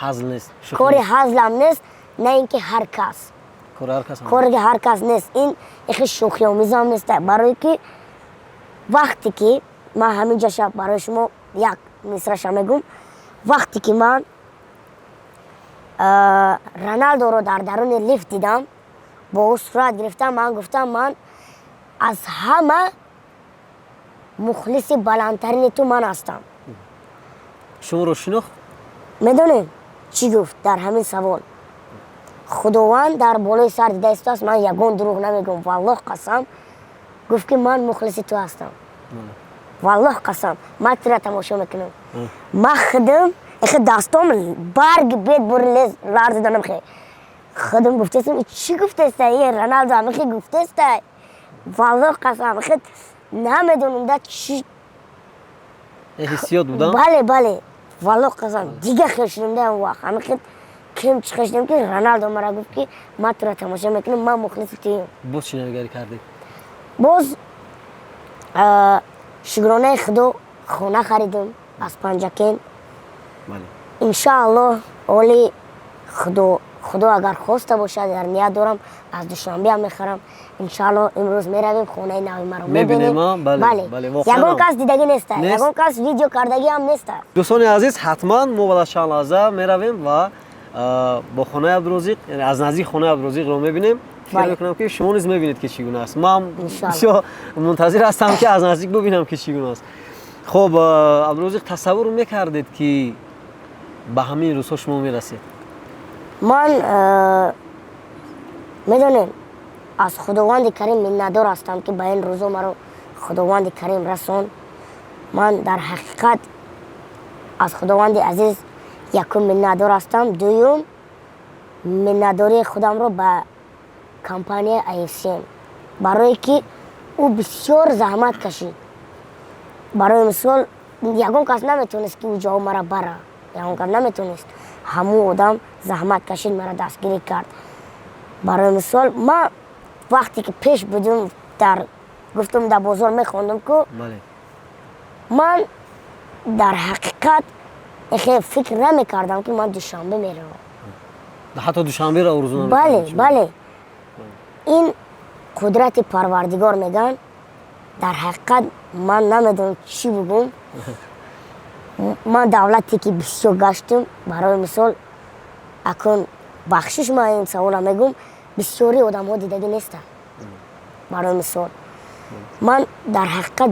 ҳазл нест. کاری هزلم نیست، نه اینکه هر کس. کار ҳар кас. کاری هر کس نیست. این اخی شوخی آمیزم نیست. برای که وقتی که من همینجا شب برای شما یک مصرعش میگم، وقتی که من رونالدو رو در درون لیفت دیدم، با او صورت گرفتم، من گفتم من از همه مخلص بلندترین تو من هستم. شما رو شناخت؟ میدونیم چی گفت در همین سوال؟ خداوند در بالای سر دیده است، من یگون دروغ نمیگم، والله قسم گفت که من مخلص تو هستم. والله قسم من تیره تماشا میکنم. من خودم دستام برگ بید بر لرز دانم خیلی خودم گفته استم چی گفته است؟ یه رونالدو همه خیلی گفته است. والله قسم خیلی نمیدونم ده چی حسیات بودم؟ بله والله قسم دیگه خشنم ده اون وقت همه خیلی کم چی خشنم که رونالدو مرا گفت که من تو را تماشا میکنم، من مخلص تویم. باز چی نگاری کردی؟ باز شکرانه خدا خونه خریدم از پنجکین. انشاءالله اولی خدا اگر خواسته باشد در نیت دارم از دوشنبه هم میخرم. انشاءالله امروز میرویم خونه نوی مرا میبینیم. بله یگون کس دیدگی نیست، یگون کس ویدیو کردگی هم نیست. دوستان عزیز حتما ما با شانلازه میرویم و با خانه عبدالرزاق، یعنی از نزدیک خانه عبدالرزاق رو میبینیم. فکر میکنم که شما نیز میبینید که چگونه است. من بسیار منتظر هستم که از نزدیک ببینم که چگونه است. خب عبدالرزاق تصور میکردید که به همین روزها شما میرسید؟ من میدونم از خداوند کریم منتظر هستم که به این روزا مرا خداوند کریم رسون. من در حقیقت از خداوند عزیز یکم منتظر هستم. دوم منتظری خودم رو به کمپانی IFCM برای که او بسیار زحمت کشید. برای مثال یگون کس نمیتونست که او جا مرا بره، یگون کس نمیتونست. همون آدم زحمت کشید مرا دستگیری کرد. برای مثال من وقتی که پیش بودم گفتم در بازار میخوندم که من در حقیقت فکر نمیکردم که من دوشنبه میرم. حتی دوشنبه را آرزو نمی‌کردید؟ بله این قدرت پروردگار میگن. در حقیقت من نمیدونم چی بگم. من دولتی که بسیار گشتم، برای مثال اکن بخشش من این سوالا میگم، بسیاری آدم ها دیدگی نیستن. برای مثال من در حقیقت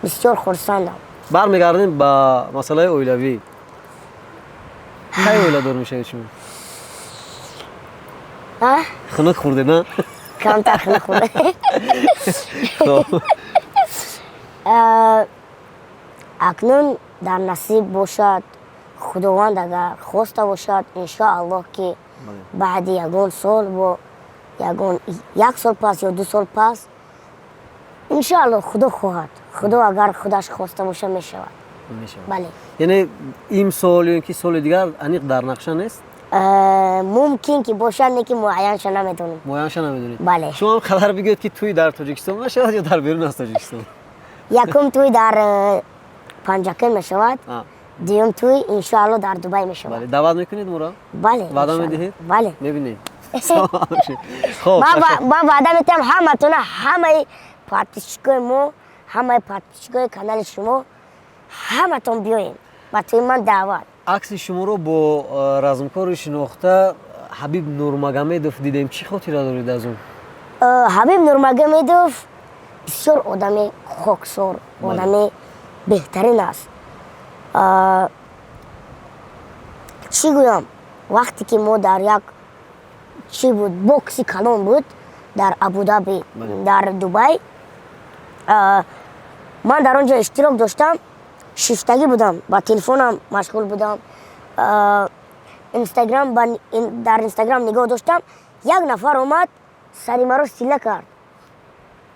بسیار خرسندم. برمیگردیم به مسئله اویلوی. کی اویلادار میشه شما؟ خنک خورده نه؟ کمتر خنک خورده. اکنون در نصیب باشد، خداوند اگر خواسته باشد، انشاءالله که بعد یگون سال و یک سال پس یا 2 سال پس انشاءالله خدا خواهد. خدا اگر خودش خواسته باشه میشود. بله. یعنی این سال یا اینکه سال دیگر انیق در نقشه نیست؟ ممکن که باشد، نه که معینش نمیدونیم. معینش نمیدونید؟ بله. شما هم خبر بگید که توی در تاجیکستان میشود یا در بیرون از تاجیکستان؟ یکم توی در پنجکین میشود، دیوم توی انشاءالله در دبی میشود. بله. دعوت میکنید ما را؟ بله. وعده میدهید؟ بله. میبینید. من وعده میتونم همتون، همه پارتیشگاه ما، همه پارتیشگاه کانال شما، همتون بیاین و توی من دعوت. عکس شما رو با رزمکار شناخته حبیب نورمگامدوف دیدیم. چی خاطره دارید از اون؟ حبیب نورمگامدوف بسیار آدم خاکسار، آدم بهترین است. چی گویم؟ وقتی که ما در یک چی بود بوکسی کلان بود در ابودابی در دبی، من در آنجا اشتراک داشتم. شیفتگی بودم، با تلفنم مشغول بودم. در اینستاگرام نگاه داشتم، یک نفر اومد سری مرا سیله کرد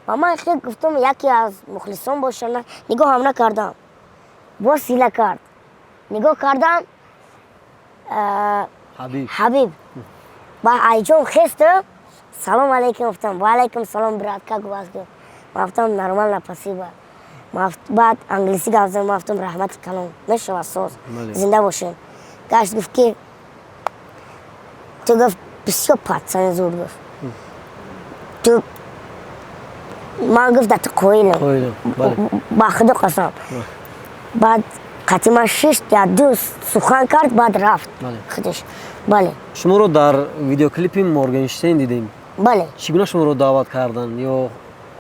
و من خیلی گفتم یکی از مخلصان باشه، نگاه هم نکردم، با سیله کرد. نگاه کردم حبیب با ایجون خستم، سلام علیکم گفتم. و علیکم سلام برات، که گفتم گفتم نرمال نپسیبه. بعد انگلیسی گفت زدم گفتم رحمت کلام میشه ساز بله. زنده باشین گشت گفت که تو گفت بسیار پادسان زور گفت تو من گفت تو کویلم خویلم بله با خدا قسم بعد قطعی من 6 یا 2 سخن کرد بعد رفت بله. خودش بله شما رو در ویدیو کلیپ مورگنشتین دیدیم بله چگونه شما رو دعوت کردن یا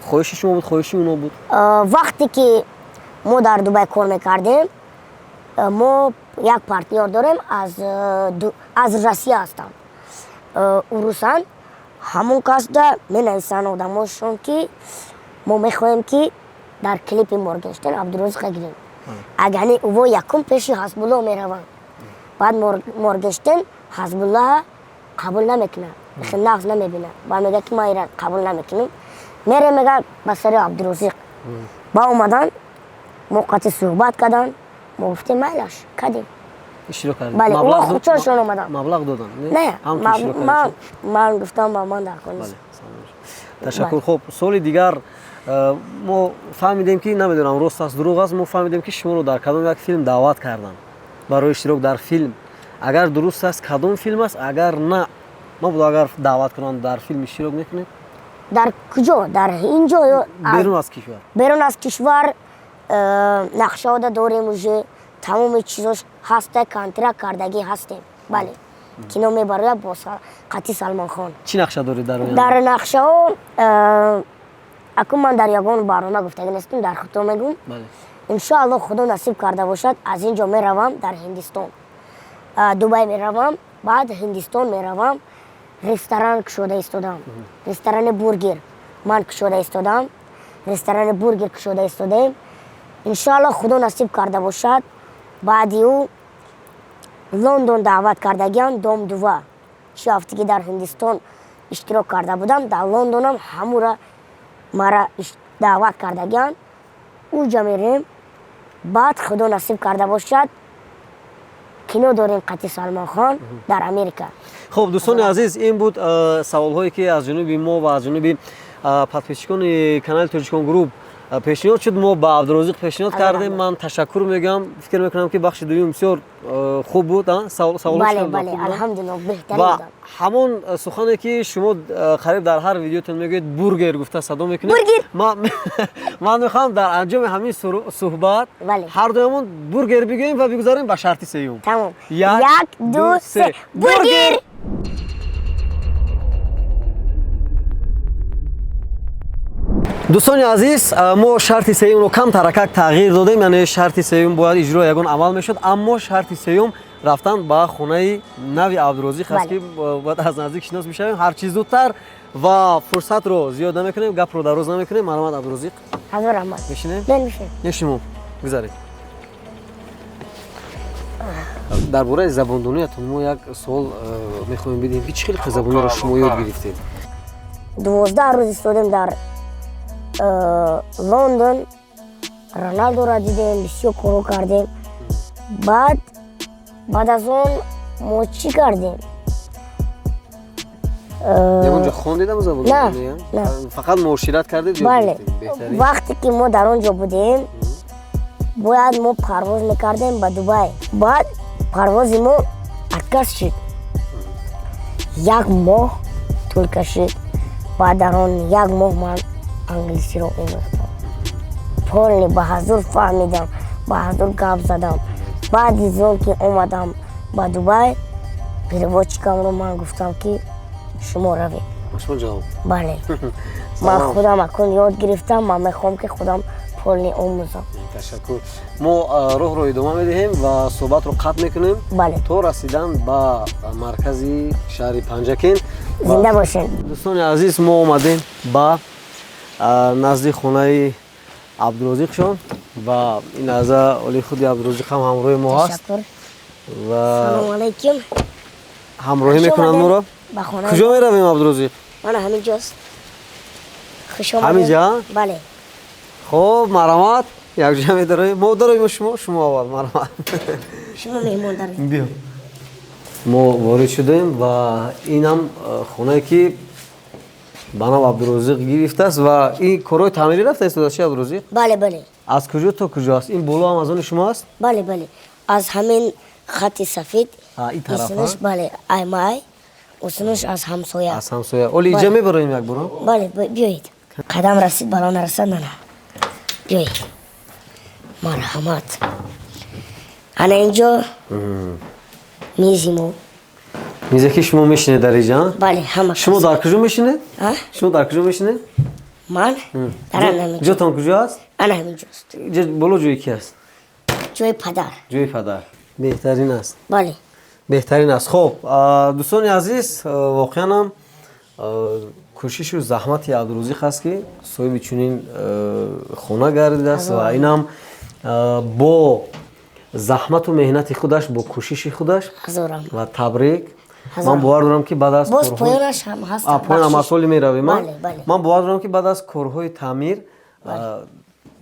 خواهش شما بود خواهش اونا بود وقتی که ما در دبی کار میکردیم ما یک پارتنر داریم از روسیه هستم او روسان همون کس دا می نویسن آدماشون که ما میخواهیم که در کلیپ مورگنشتین عبدالرزاق گیریم اگر او یکم پیش حزب الله میروند بعد مورگنشتین حزب الله قبول نمیکنه نقض نمیبینه و میگه که ما ایران قبول نمیکنیم میره میگه بسر عبدالرزاق با اومدن موقعی صحبت کردن ما گفتیم میلش کردیم اشتراک کردید بله اونا خودشون اومدن مبلغ دادن نه هم تو اشتراک کردید؟ من گفتم با من در کنید بله تشکر خب سال دیگر ما فهمیدیم که نمیدونم راست است دروغ است ما فهمیدیم که شما رو در کدام یک فیلم دعوت کردن برای اشتراک در فیلم اگر درست است کدام فیلم است اگر نه ما بود اگر دعوت کنن در فیلم اشتراک میکنید در کجا در اینجا یا بیرون از کشور بیرون از کشور نقشه ها داریم اوجه تمام چیزاش هسته کانترکت کردگی هستیم بله کینو میبره با قطعی سلمان خان چی نقشه دارید در آینده در نقشه ها اکنون من در یگان برنامه گفتگی نیستم در خطا میگم بله انشاءالله خدا نصیب کرده باشد از اینجا میروم در هندوستان دبی میروم بعد هندوستان میروم رستوران کشوده ایستادم رستوران بورگر من کشوده ایستادم رستوران بورگر کشوده ایستادیم انشاءالله خدا نصیب کرده باشد بعدی او لندن دعوت کردگیان دوم دوه 6 هفتگی در هندوستان اشتراک کرده بودم در لندن هم همورا مرا دعوت کردگیان اوجا میریم بعد خدا نصیب کرده باشد کینو داریم قطعی سلمان خان در امریکا خب دوستان عزیز این بود سوال هایی که از جانب ما و از جانب پادپیچکان کانال ترجیکان گروپ پیشنهاد شد ما با عبدالرزاق پیشنهاد کردیم من تشکر میگم فکر میکنم که بخش دوم بسیار خوب بود سوال بله بله الحمدلله بهترین و بودم همون سخنی که شما قریب در هر ویدیوتون میگید بورگر گفته صدا میکنید بورگر. من میخوام در انجام همین صحبت بله. هر دومون بورگر بگوییم و بگذاریم به شرط سیوم تمام یک، دو سه بورگر دوستان عزیز ما شرط سیوم رو کم ترکک تغییر دادیم یعنی شرط سیوم باید اجرا یگان عمل میشد اما شرط سیوم رفتن به خونه نوی عبدالرزاق است که باید از نزدیک شناس میشویم هر چیز زودتر و فرصت رو زیاد نمیکنیم گپ رو دراز نمیکنیم مرحمت عبدالرزاق حضور رحمت میشینیم نمیشه نشیمون بگذارید درباره زباندونیتون ما یک سوال میخوایم بدیم که چه خیلی زبان رو شما یاد گرفتید 12 روز ایستادیم در لندن رونالدو را دیدیم بسیار کارو کردیم بعد از اون ما چی کردیم اونجا خواندیدم زبان نه فقط معاشرت کردید بله وقتی که ما در اونجا بودیم باید ما پرواز میکردیم به دبی بعد پرواز ما عکس شد یک ماه طول کشید بعد در اون یک ماه من انگلیسی رو اومدم پول به حضور فهمیدم به حضور گپ زدم بعد از اون که اومدم به دبی پیرواچیکم رو من گفتم که شما روید شما جواب بله من خودم اکنون یاد گرفتم من میخوام که خودم پول آموزم تشکر ما راه رو ادامه میدهیم و صحبت رو قطع میکنیم بله تا رسیدن به مرکزی شهر پنجکین زنده باشین دوستان عزیز ما اومدیم با نزدیک خونه عبدالرزاق شان و این از اولی خود عبدالرزاق هم همراه ما هست تشکر و سلام علیکم همراهی میکنن ما را به خونه کجا میرویم عبدالرزاق من همینجاست خوش آمدید همینجا بله خب مرحمت یک جمع داره ما داریم شما اول مرحمت شما مهمان دارید بیا ما وارد شدیم و این هم خونه که به نام عبدالرزاق گرفته است و این کارهای تعمیری رفته است داشته عبدالرزاق بله بله аз куҷо то куҷоаст? Ин боло ҳам аз они шумоаст? бале бале аз ҳамин хати сафед ин тарафа? исинуш бале аймай усинуш аз ҳамсоя аз ҳамсоя. Оли иҷа мебароем як бора? бале биёед қадам расид балон расад нана биёед марҳамат ана инҷо мизи мо мизе ки шумо мешинед дар иҷа? бале ҳама шумо дар куҷо мешинед? А? Шумо дар куҷо мешинед? ман дар ҳамин ҷотон куҷо аст? ана ҳаминҷост Иҷа боло ҷои ки аст? ҷои падар ҷои падар. Беҳтарин аст. бале беҳтарин аст. Хуб, дӯстони азиз, воқеан ҳам кӯшишу заҳмати Абдурозиқ аст ки соҳиби чунин хона гардидааст ва инам бо заҳмату меҳнати худаш, бо кӯшиши худаш ҳазорам ва табрик ман бовар дорам ки баъд аз боз поёнаш ҳам ҳаст поёнам аз ҳоли меравем. бале бале Ман бовар дорам ки баъд аз корҳои таъмир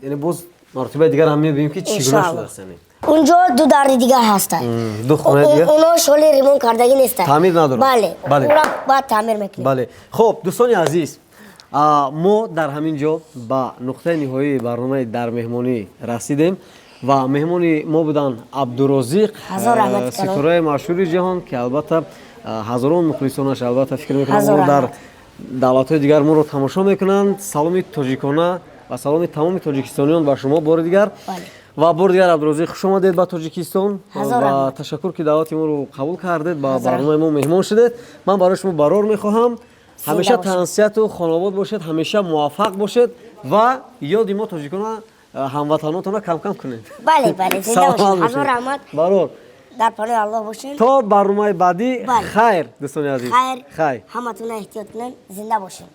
яъне боз мартибаи дигар ҳам мебинем ки чӣ гуна Иншоалло. шудааст. яъне унҷо ду дарди дигар ҳастанд ду хонаи дигар? уно шоли ремонт кардагӣ нестанд Таъмир надорад? бале Бале. ура баъд таъмир мекунем бале. Хуб, дӯстони азиз, мо дар ҳамин ҷо ба нуқтаи ниҳоии барномаи дар меҳмонӣ расидем ва меҳмони мо буданд Абдурозиқ, Ҳазор раҳмат калом. ситораи машҳури ҷаҳон ки албатта ҳазорон мухлисонаш албатта фикр мекунам Ҳазор дар раҳмат. давлатҳои дигар моро тамошо мекунанд. Саломи тоҷикона ва саломи тамоми тоҷикистониён ба шумо бори дигар. Бале. ва бори дигар Абдурозиқ хуш омадед ба Тоҷикистон Ҳазор ва раҳмат. ташаккур ки даъвати моро қабул кардед, ба Ҳазор барномаи мо меҳмон шудед. Ман барои шумо барор мехоҳам ҳамеша бошед. таҳсияту хонобод бошед, ҳамеша муваффақ бошед ва ёди мо тоҷикона ҳамватанотона камкам кунед. бале бале зинда Саломат бошед бошед. ҳазор раҳмат барор дар паноҳи аллоҳ бошед то барномаи баъдӣ Бале. хайр дӯстони азиз. хайр хайр ҳаматона эҳтиёт кунед зинда бошед